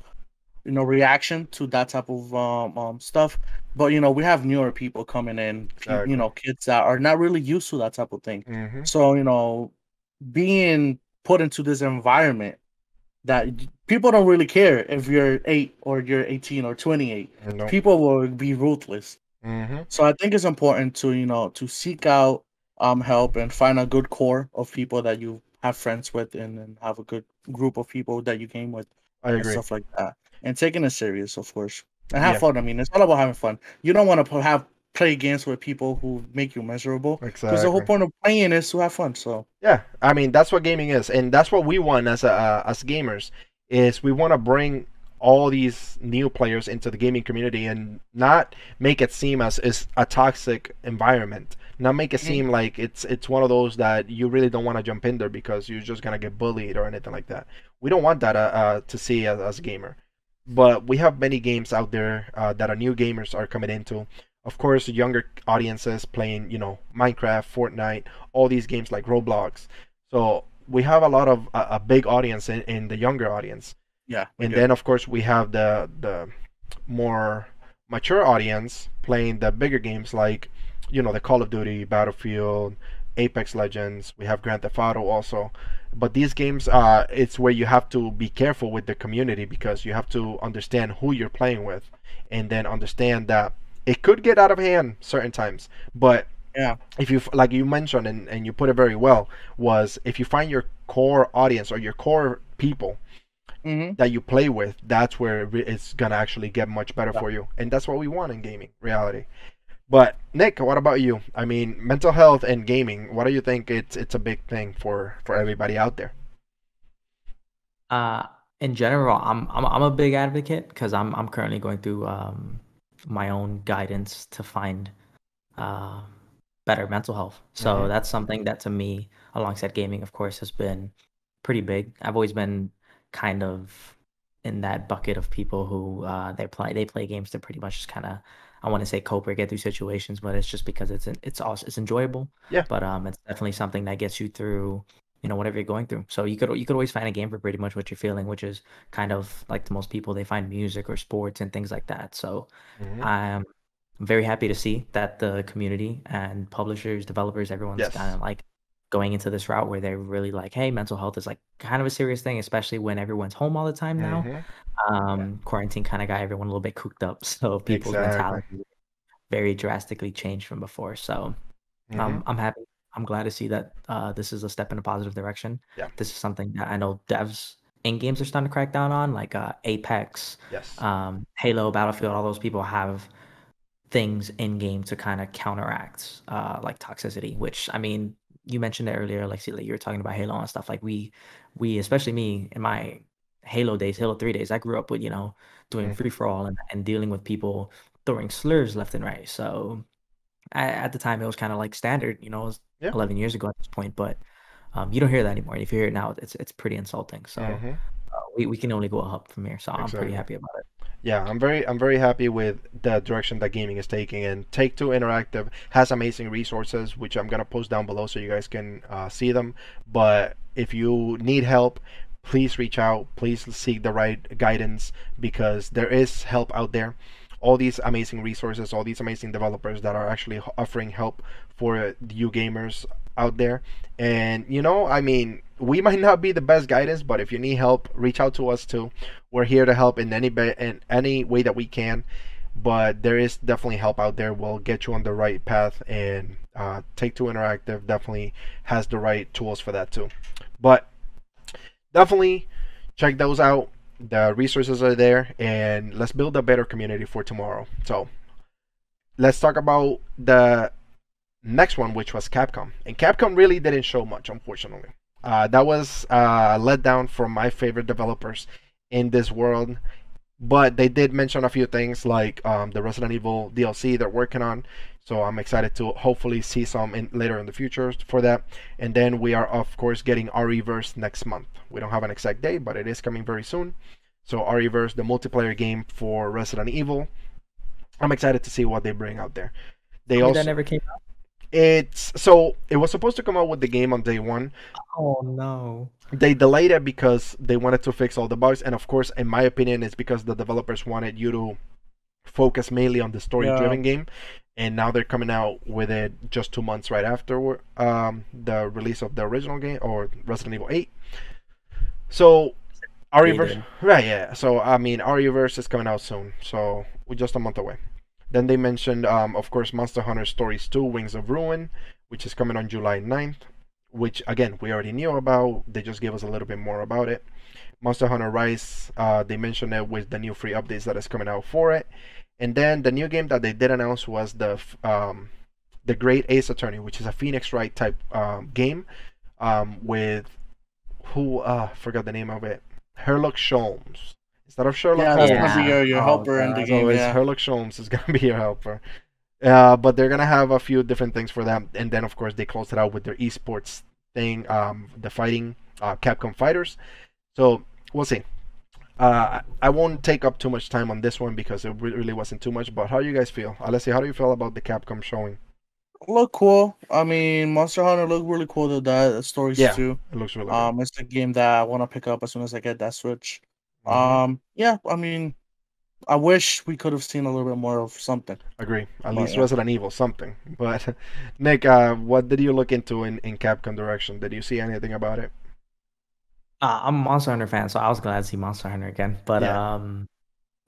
reaction to that type of stuff. But we have newer people coming in, Exactly. kids that are not really used to that type of thing. Mhm. So being put into this environment that people don't really care if you're 8 or you're 18 or 28. No. People will be ruthless. Mm-hmm. So I think it's important to to seek out help and find a good core of people that you have friends with and have a good group of people that you game with I and agree. stuff like that. And taking it serious, of course, and have Yeah, fun. I mean, it's all about having fun. You don't want to have play games with people who make you miserable because the whole exactly. point of playing is to have fun. So Yeah, I mean that's what gaming is, and that's what we want as gamers. Is we want to bring all these new players into the gaming community and not make it seem as a toxic environment. Not make it mhm, seem like it's one of those that you really don't want to jump in there because you're just gonna get bullied or anything like that. We don't want that to see as a gamer. But we have many games out there that our new gamers are coming into. Of course, younger audiences playing, Minecraft, Fortnite, all these games like Roblox. So we have a lot of a big audience in the younger audience, yeah, we and do. then of course we have the more mature audience playing the bigger games like, the Call of Duty, Battlefield, Apex Legends. We have Grand Theft Auto also. But these games, it's where you have to be careful with the community because you have to understand who you're playing with, and then understand that it could get out of hand certain times. But Yeah. if you like you mentioned and you put it very well, was if you find your core audience or your core people Hmm. that you play with, that's where it's gonna actually get much better for you, and that's what we want in gaming reality. But Nick, what about you? I mean, mental health and gaming. What do you think? It's a big thing for everybody out there. Uh, in general, I'm a big advocate because I'm currently going through my own guidance to find uh, better mental health. So Mhm. that's something that to me, alongside gaming, of course, has been pretty big. I've always been kind of in that bucket of people who they play games to pretty much just kind of, I want to say, cope or get through situations, but it's just because it's also it's enjoyable, Yeah. but it's definitely something that gets you through, whatever you're going through. So you could always find a game for pretty much what you're feeling, which is kind of like to most people they find music or sports and things like that. So Mhm. I'm very happy to see that the community and publishers, developers, everyone's kind Yes. of like going into this route where they're really like, hey, mental health is like kind of a serious thing, especially when everyone's home all the time now. Mhm. Quarantine kind of got everyone a little bit cooped up, so people's Exactly. mentality very drastically changed from before. So Mhm. I'm happy. I'm glad to see that this is a step in a positive direction. Yeah. This is something that I know devs in games are starting to crack down on, like Apex, Yes. Halo, Battlefield. All those people have things in game to kind of counteract like toxicity, which I mean you mentioned it earlier, like see, like you were talking about Halo and stuff. Like we especially me in my Halo days, Halo 3 days, I grew up with, doing free Mhm. for all and dealing with people throwing slurs left and right. So at the time it was kind of like standard, it was Yeah. 11 years ago at this point, but you don't hear that anymore. And if you hear it now, it's pretty insulting. So Mhm. we can only go up from here. So I'm pretty Exactly. happy about it. Yeah, I'm very happy with the direction that gaming is taking, and Take Two Interactive has amazing resources, which I'm gonna post down below so you guys can see them. But if you need help, please reach out. Please seek the right guidance because there is help out there. All these amazing resources, all these amazing developers that are actually offering help for you gamers out there. And I mean, we might not be the best guidance, but if you need help, reach out to us too. We're here to help in any way that we can. But there is definitely help out there. We'll get you on the right path, and Take Two Interactive definitely has the right tools for that too. But definitely check those out. The resources are there, and let's build a better community for tomorrow. So let's talk about the next one, which was Capcom. And Capcom really didn't show much, unfortunately. That was a letdown from my favorite developers in this world. But they did mention a few things like the Resident Evil DLC they're working on. So I'm excited to hopefully see some later in the future for that. And then we are, of course, getting REverse next month. We don't have an exact date, but it is coming very soon. So REverse, the multiplayer game for Resident Evil. I'm excited to see what they bring out there. They I mean, that also never came. it was supposed to come out with the game on day one. Oh no. They delayed it because they wanted to fix all the bugs, and of course, in my opinion, it's because the developers wanted you to focus mainly on the Yeah. story-driven game, and now they're coming out with it just 2 months right after the release of the original game or Resident Evil 8. So Ariverse, created. right? Yeah. So I mean, Ariverse is coming out soon, so we're just a month away. Then they mentioned, of course, Monster Hunter Stories 2: Wings of Ruin, which is coming on July 9th, which again we already knew about. They just gave us a little bit more about it. Monster Hunter Rise, they mentioned it with the new free updates that is coming out for it. And then the new game that they did announce was the Great Ace Attorney, which is a Phoenix Wright type game with who forgot the name of it. Sherlock Sholmes. Instead of Sherlock Yeah, that's gonna Holmes. be Yeah. your Oh helper in the god. So game. it's Yeah. Sherlock Sholmes is gonna be your helper. But they're gonna have a few different things for them, and then of course they closed it out with their esports thing, the fighting, Capcom Fighters. So we'll see. I won't take up too much time on this one because it really wasn't too much. But how do you guys feel, Alessia? How do you feel about the Capcom showing? Look cool. I mean, Monster Hunter look really cool. The stories Yeah, too. it looks really good. It's a game that I want to pick up as soon as I get that Switch. Hmm. Yeah. I mean, I wish we could have seen a little bit more of something. Agree. At But least yeah. Resident Evil something. But Nick, what did you look into in Capcom direction? Did you see anything about it? I'm a Monster Hunter fan, so I was glad to see Monster Hunter again. But Yeah,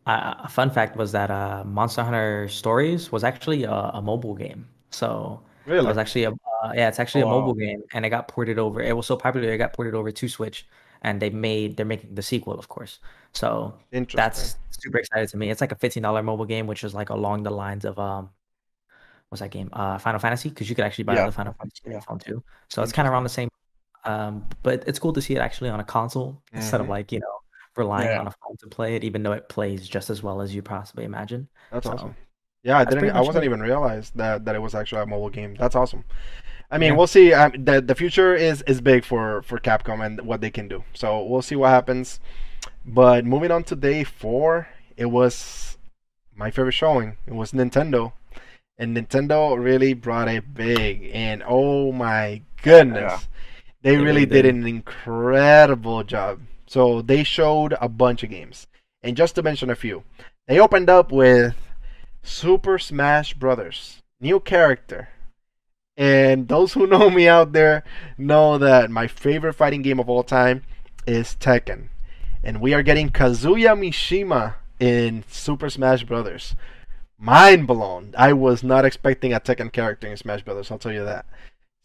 a fun fact was that Monster Hunter Stories was actually a mobile game. So that really was actually a yeah, it's Oh actually a mobile wow. game, and it got ported over. It was so popular, it got ported over to Switch, and they're making the sequel, of course. So interesting. that's super excited to me. It's like a $15 mobile game, which is like along the lines of what's that game? Final Fantasy, because you could actually buy Yeah. the Final Fantasy on Yeah. your phone too. So it's kind of around Interesting. the same. But it's cool to see it actually on a console instead of Hmm. like, relying Yeah. on a phone to play it, even though it plays just as well as you possibly imagine. That's So awesome. Yeah, I that's didn't. pretty I much wasn't it. even realized that it was actually a mobile game. That's awesome. I mean, Yeah. we'll see. The future is big for Capcom and what they can do. So we'll see what happens. But moving on to day 4, it was my favorite showing. It was Nintendo, and Nintendo really brought it big. And oh my Yeah. goodness, they They really really did did. an incredible job. So they showed a bunch of games, and just to mention a few, they opened up with Super Smash Brothers, new character. And those who know me out there know that my favorite fighting game of all time is Tekken. And we are getting Kazuya Mishima in Super Smash Brothers. Mind blown. I was not expecting a Tekken character in Smash Brothers, I'll tell you that.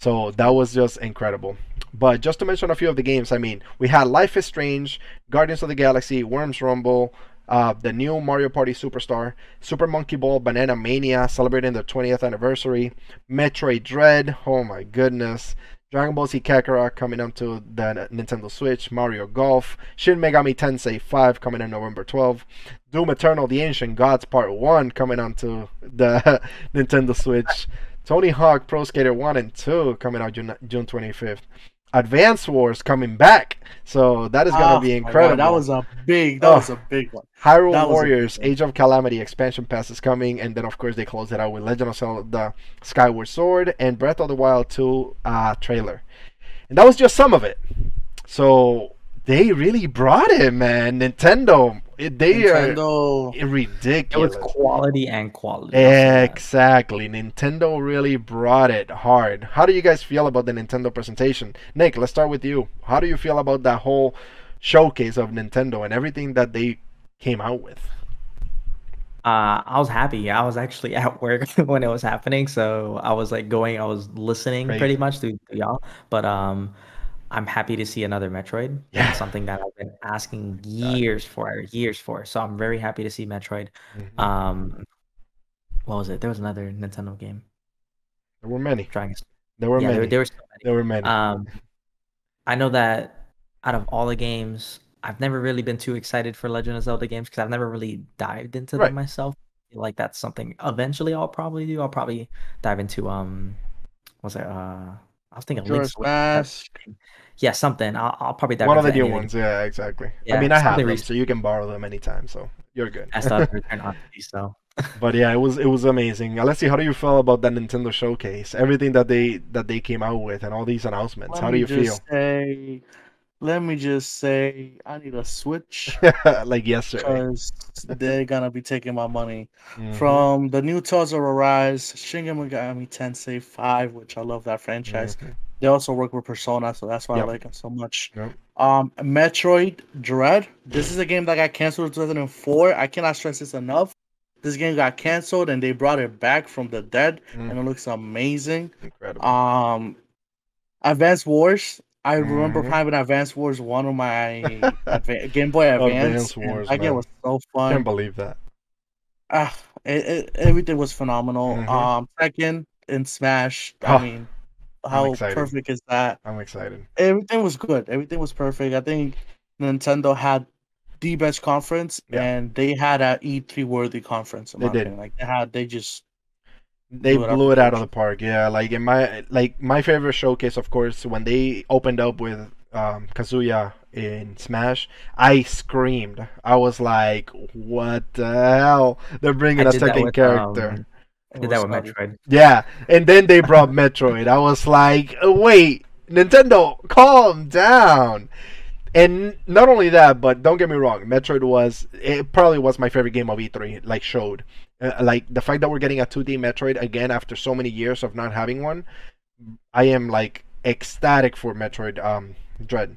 So that was just incredible. But just to mention a few of the games, I mean, we had Life is Strange, Guardians of the Galaxy, Worms Rumble, the new Mario Party Superstar, Super Monkey Ball Banana Mania celebrating their 20th anniversary, Metroid Dread, oh my goodness, Dragon Ball Z Kakarot coming onto the Nintendo Switch, Mario Golf, Shin Megami Tensei 5 coming in November 12th, Doom Eternal The Ancient Gods Part 1 coming onto the Nintendo Switch, Tony Hawk Pro Skater 1 and 2 coming out June 25th. Advance Wars coming back. So that is going to Oh be my god, that incredible. was a big. That was Oh, a big one. Hyrule That was a big Warriors one. Age of Calamity expansion pass is coming. And then, of course, they close it out with Legend of Zelda Skyward Sword and Breath of the Wild 2 trailer. And that was just some of it. So they really brought it, man. Nintendo, they are Nintendo. It was ridiculous. quality and quality. I'll say that. Exactly. Nintendo really brought it hard. How do you guys feel about the Nintendo presentation? Nick, let's start with you. How do you feel about that whole showcase of Nintendo and everything that they came out with? I was happy. I was actually at work when it was happening, so I was like I was listening pretty Crazy. much to y'all. But I'm happy to see another Metroid. Yeah. That's something that I've been asking Got it. years for. So I'm very happy to see Metroid. Hmm. Um, what was it? There was another Nintendo game. There were many. Trying, There were yeah, many. there were so There many. were many. I know that out of all the games, I've never really been too excited for Legend of Zelda games because I've never really dived into them Right. myself. I feel like that's something eventually I'll probably do. I'll probably dive into what's that? I was thinking George Link's Awakening. Smash. Yeah, something. I'll probably dive One of into the new any of the ones. Yeah, exactly. I yeah, mean, I have something them, so recent. you can borrow them anytime. So you're good. I still have to return Odyssey, so But yeah, it was amazing. Let's see, how do you feel about that Nintendo showcase? Everything that they came out with and all these announcements. Let How do me you feel? just say. Let me just say. I need a Switch Like yesterday. because they're gonna be taking my money Hmm. from the new Tales of Arise, Shin Megami Tensei 5, which I love that franchise. Hmm. They also work with Persona, so that's why I Yep. like them so much. Yep. Metroid Dread. This is a game that got canceled in 2004. I cannot stress this enough. This game got canceled and they brought it back from the dead, and it looks amazing. Incredible. Advance Wars. I remember Mhm. having Advance Wars 1 on my Game Boy Advance, Advance and Wars, that game man. was so Can't fun. believe that. Everything was phenomenal. Mhm. Second in Smash. I Oh, mean, I'm how excited. perfect is that? I'm excited. Everything was good. Everything was perfect. I think Nintendo had the best conference, Yeah, and they had a E3 worthy conference in they my did. opinion. Like they just They blew it out blew of it out of the proportion. park. Yeah, like in my favorite showcase, of course, when they opened up with Kazuya in Smash, I screamed. I was like, "What the hell? They're I bringing a did that second with character." It did that was with nutty. Metroid. Yeah, and then they brought Metroid. I was like, "Wait, Nintendo, calm down." And not only that, but don't get me wrong, Metroid it probably was my favorite game of E3. Like showed, like the fact that we're getting a 2D Metroid again after so many years of not having one. I am like ecstatic for Metroid Dread.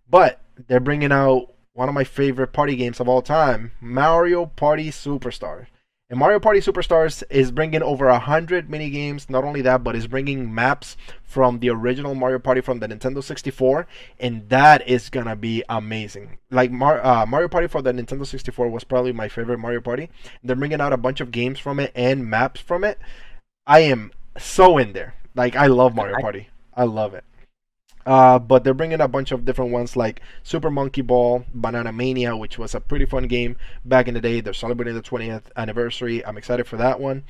But they're bringing out one of my favorite party games of all time, Mario Party Superstars. And Mario Party Superstars is bringing over 100 mini games. Not only that, but is bringing maps from the original Mario Party from the Nintendo 64, and that is gonna be amazing. Like Mario Party for the Nintendo 64 was probably my favorite Mario Party. They're bringing out a bunch of games from it and maps from it. I am so in there. Like I love Mario I, Party. I love it. But they're bringing a bunch of different ones like Super Monkey Ball, Banana Mania, which was a pretty fun game back in the day. They're celebrating the 20th anniversary. I'm excited for that one.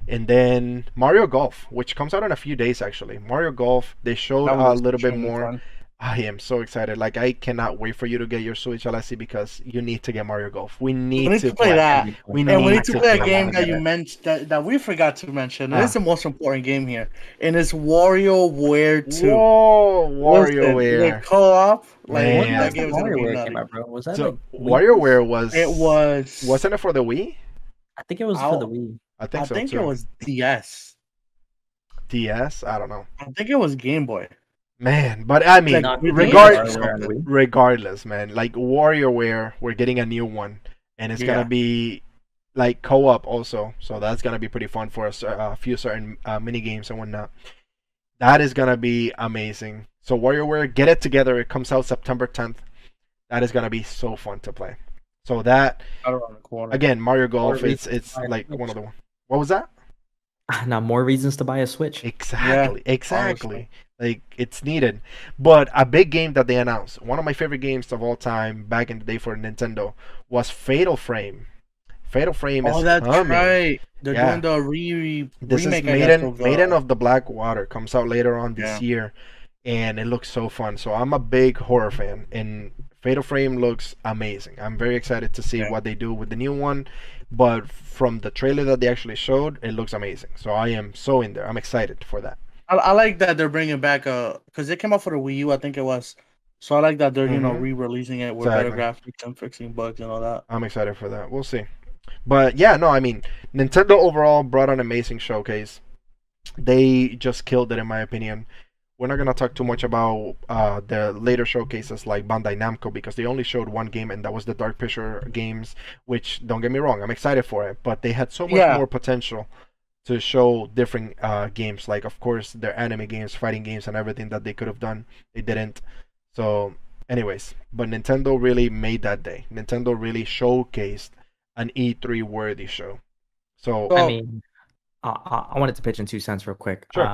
And then Mario Golf, which comes out in a few days actually. Mario Golf, they showed That a was little bit extremely more. fun. I am so excited. Like I cannot wait for you to get your Switch, Alessi, because you need to get Mario Golf. We We need need to to play play. that, We and we need need to to play a play game that. that you mentioned that we forgot to mention, and it's Ah. the most important game here, and it's WarioWare 2. Whoa, Listen, the WarioWare. co-op, like when the Man. that last game time is gonna be WarioWare came nutty. out, bro? Was that So like Wii? WarioWare It was was wasn't it for the Wii? I think it was for the out. Wii. I I think so think it too. was DS. DS? I don't know. I think it was Game Boy. Man, but I Like mean, Not Dreamcast Wii or WarioWare on the something. Wii. regardless, man, like WarioWare, we're getting a new one, and it's gonna Yeah. be like co-op also. So that's gonna be pretty fun for a few certain mini games and whatnot. That is gonna be amazing. So WarioWare, get it together. It comes out September 10th. That is gonna be so fun to play. So that Right around the corner. again, Mario More Golf. reasons to It's buy a like one Switch. of the one. What was that? Now more reasons to buy a Switch. Exactly, Yeah, exactly. honestly. Like it's needed. But a big game that they announced, one of my favorite games of all time back in the day for Nintendo, was Fatal Frame. Fatal Frame Oh, is that's coming. right. They're Yeah. doing the This is remake, I guess, of Maiden the. of the Black Water comes out later on this Yeah. year, and it looks so fun. So I'm a big horror fan, and Fatal Frame looks amazing. I'm very excited to see Yeah. what they do with the new one, but from the trailer that they actually showed, it looks amazing. So I am so in there. I'm excited for that. I like that they're bringing back because it came out for the Wii U, I think it was. So I like that they're Mm-hmm. re-releasing it with better Exactly. graphics and fixing bugs and all that. I'm excited for that. We'll see. But yeah, no, I mean, Nintendo overall brought an amazing showcase. They just killed it, in my opinion. We're not gonna talk too much about the later showcases like Bandai Namco because they only showed one game, and that was the Dark Picture games. Which, don't get me wrong, I'm excited for it, but they had so much Yeah, more potential to show different games. Like, of course, their anime games, fighting games, and everything that they could have done. They didn't. So, anyways, but Nintendo really made that day. Nintendo really showcased an E3 worthy show. So, I so mean, I wanted to pitch in 2 cents real quick. sure.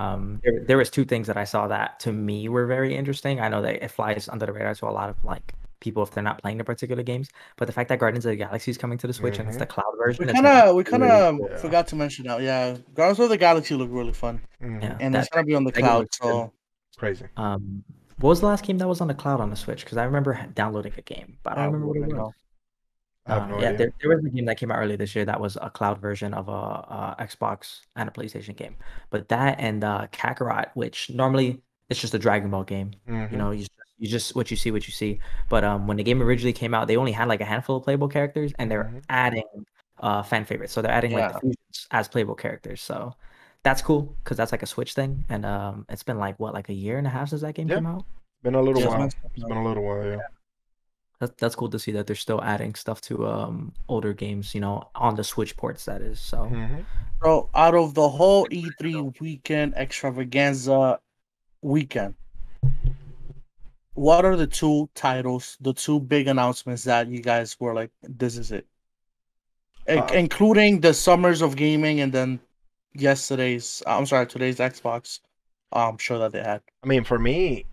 There was two things that I saw that to me were very interesting. I know that it flies under the radar to a lot of like people if they're not playing the particular games, but the fact that Guardians of the Galaxy is coming to the Switch and it's Mm-hmm. the cloud we version, it's kind gonna be of we kind really of cool. Yeah. forgot to mention that. Yeah, Guardians of the Galaxy looked really fun, Mm-hmm. Yeah, and it's that gonna be on the game cloud. looks good. So Crazy. What was the last game that was on the cloud on the Switch? Because I remember downloading a game, but I I don't remember what it wouldn't was. know. I have no Yeah, idea. there was a game that came out earlier this year that was a cloud version of a Xbox and a PlayStation game. But that and Kakarot, which normally it's just a Dragon Ball game. Mm-hmm. You know, you just what you see. But when the game originally came out, they only had like a handful of playable characters, and they're Mm-hmm. adding fan favorites. So they're adding like the Yeah, fusions as playable characters. So that's cool because that's like a Switch thing, and it's been like what, like a year and a half since that game Yeah, came out. Been a little Yeah, while. man. It's been a little while, yeah. That's cool to see that they're still adding stuff to older games, on the Switch ports, that is. So Hmm. So out of the whole E3 weekend extravaganza weekend, what are the two titles, the two big announcements that you guys were like, this is it? Including the Summers of Gaming and then today's Xbox show that they had. I mean, for me,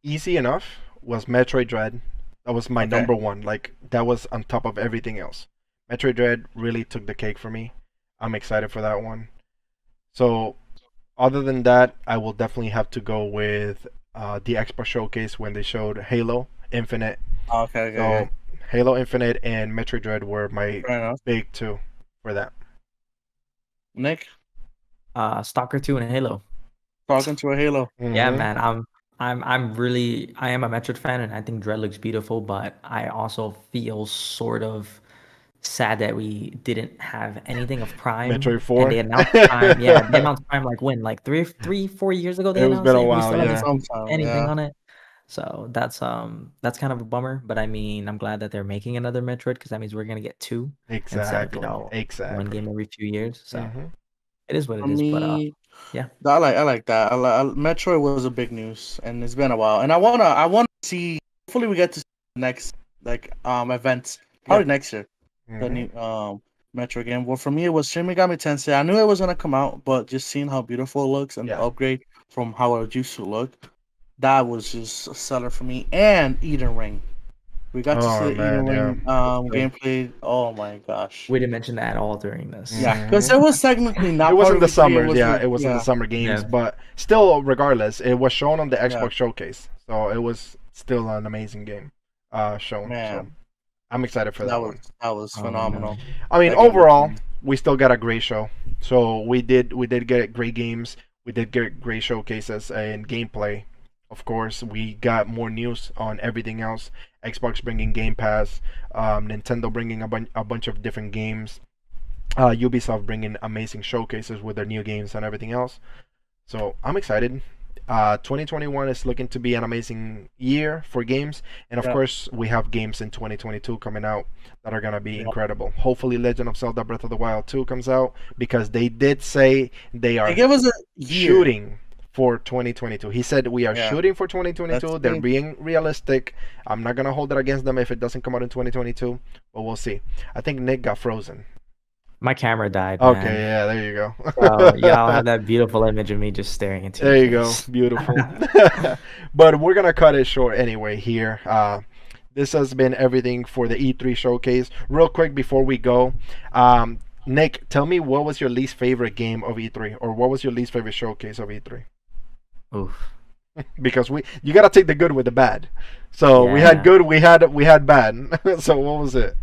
easy enough was Metroid Dread. That was my Okay. number one. Like that was on top of everything else. Metroid Dread really took the cake for me. I'm excited for that one. So, other than that, I will definitely have to go with the Xbox showcase when they showed Halo Infinite. Okay, So, Halo Infinite and Metroid Dread were my fair enough. big two for that. Nick, Stalker 2 and Halo. talking to a Halo. Yeah, Mhm. man. I am a Metroid fan, and I think Dread looks beautiful, but I also feel sort of sad that we didn't have anything of Prime. Metroid And 4. they announced Prime. Yeah, they announced Prime like when? Like 4 years ago they It was announced been a it, and we while, still haven't yeah. seen Sometime, anything yeah. on it. So that's kind of a bummer. But I mean, I'm glad that they're making another Metroid, because that means we're gonna get two instead of, Exactly. one Exactly. game every few years. So Mhm. it is what For it is. But me, yeah. I like that. Metroid was a big news, and it's been a while. And I wanna see. Hopefully, we get to see the next events probably next year. The Mhm. new Metro game. Well, for me, it was Shin Megami Tensei. I knew it was gonna come out, but just seeing how beautiful it looks and the Yeah. upgrade from how it used to look, that was just a seller for me. And Eden Ring. We got to see Oh the Eden man, yeah. Ring Good. gameplay. Oh my gosh. We didn't mention that at all during this. Yeah, because Mhm. it was technically It not was part in of the E3. It summers, was yeah. It was in the yeah, summer games, Yeah. but still, regardless, it was shown on the Yeah. Xbox showcase, so it was still an amazing game, shown. So man. I'm excited for that one. That was Oh, phenomenal. no. I mean, That game overall, looked- we still got a great show. So we did get great games. We did get great showcases and gameplay. Of course, we got more news on everything else. Xbox bringing Game Pass, Nintendo bringing a bunch of different games, Ubisoft bringing amazing showcases with their new games and everything else. So I'm excited. 2021 is looking to be an amazing year for games, and of Yeah. course we have games in 2022 coming out that are gonna be Yeah. incredible. Hopefully, Legend of Zelda: Breath of the Wild 2 comes out, because they did say they are They give us a year. shooting for 2022. He said we are Yeah. shooting for 2022. That's They're me. being realistic. I'm not gonna hold it against them if it doesn't come out in 2022, but we'll see. I think Nick got frozen. My camera died, Okay, man. yeah, there you go. So y'all have that beautiful image of me just staring into There your you go, face. beautiful. But we're gonna cut it short anyway here. This has been everything for the E3 showcase. Real quick before we go, Nick, tell me, what was your least favorite game of E3, or what was your least favorite showcase of E3? Oof. Because you gotta take the good with the bad. So we had Yeah. good, we had bad. So what was it?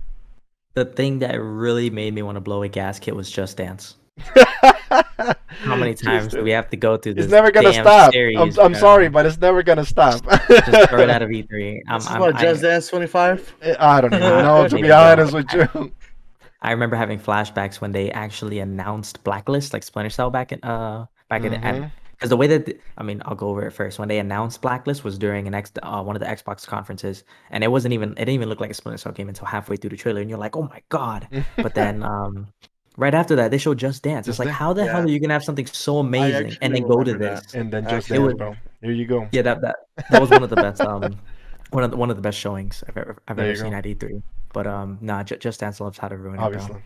The thing that really made me want to blow a gasket was Just Dance. How many times do we have to go through this It's never gonna damn stop. series, I'm bro? sorry, but it's never gonna stop. Just throw it out of E3. This is what Just Dance 25. I don't even know, to Maybe be so. honest with you. I remember having flashbacks when they actually announced Blacklist, like Splinter Cell back in Mhm. because the way that I'll go over it first. When they announced Blacklist was during one of the Xbox conferences, and it didn't even look like a Splinter Cell game until halfway through the trailer, and you're like, oh my god! But then right after that, they showed Just Dance. It's Just like, Dance. how the hell Yeah. are you gonna have something so amazing actually and then go to remember that. this? And then Just Actually, Dance, bro. Here you go. Yeah, that was one of the best one of the best showings I've There ever you seen go. at E3. But Just Dance loves how to ruin it, bro. Obviously.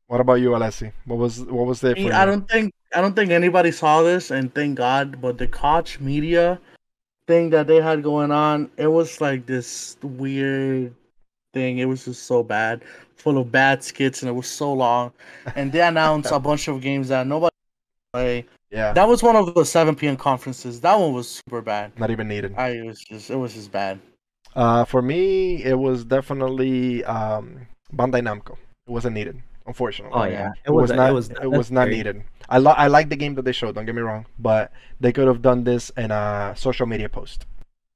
What about you, Alessi? What was it for you? I don't think anybody saw this, and thank God. But the Koch Media thing that they had going on, it was like this weird thing. It was just so bad, full of bad skits, and it was so long. And they announced a bunch of games that nobody play. Yeah, That was one of the 7 p.m. conferences. That one was super bad. not even needed. It was just bad. For me, it was definitely Bandai Namco. It wasn't needed, unfortunately. Oh Yeah. yeah, It was not. It It was not very- needed. I like the game that they showed. Don't get me wrong, but they could have done this in a social media post.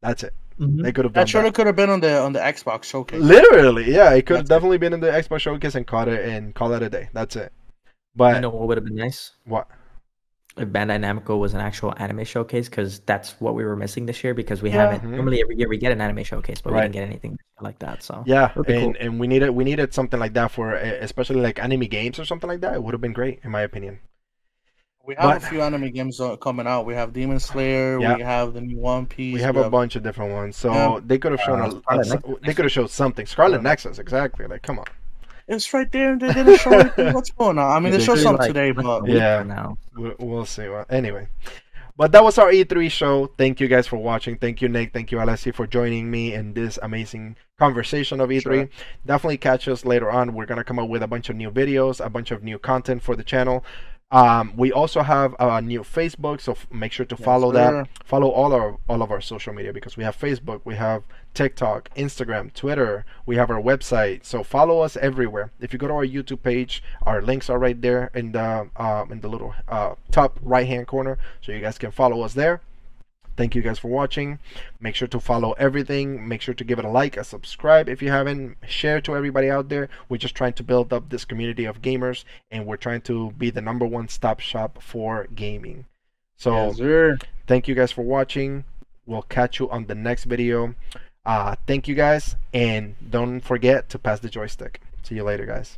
That's it. Mhm. They could have That done trailer that. could have been on the Xbox showcase. Literally, yeah. It could have That's it. definitely been in the Xbox showcase and call it a day. That's it. But You know what would have been nice? what? if Bandai Namco was an actual anime showcase, because that's what we were missing this year. Because we Yeah. haven't normally every year we get an anime showcase, but we Right. didn't get anything like that. So Yeah, it would be cool. and we needed something like that for especially like anime games or something like that. It would have been great in my opinion. We have But a few anime games coming out. We have Demon Slayer. Yeah. We have the new One Piece. we have a bunch of different ones, so Yeah. they could have shown Scarlet Nexus they could have showed something. Scarlet Scarlet Nexus, exactly. Like, come on. It's right there, and they didn't show anything. What's going on? I mean, they It's showed really, some like, today, less than but a week Yeah. from now. We'll see. Well, anyway, but that was our E3 show. Thank you guys for watching. Thank you, Nick. Thank you, Alessi, for joining me in this amazing conversation of E3. Sure. Definitely catch us later on. We're gonna come up with a bunch of new videos, a bunch of new content for the channel. We also have a new Facebook, so make sure to follow sir. that. Follow all of our social media, because we have Facebook, we have TikTok, Instagram, Twitter, we have our website. So follow us everywhere. If you go to our YouTube page, our links are right there in the little top right hand corner, so you guys can follow us there. Thank you guys for watching. Make sure to follow everything. Make sure to give it a like, a subscribe if you haven't. Share to everybody out there. We're just trying to build up this community of gamers, and we're trying to be the #1 stop shop for gaming. So Yes, sir. thank you guys for watching. We'll catch you on the next video. Thank you guys, and don't forget to pass the joystick. See you later, guys.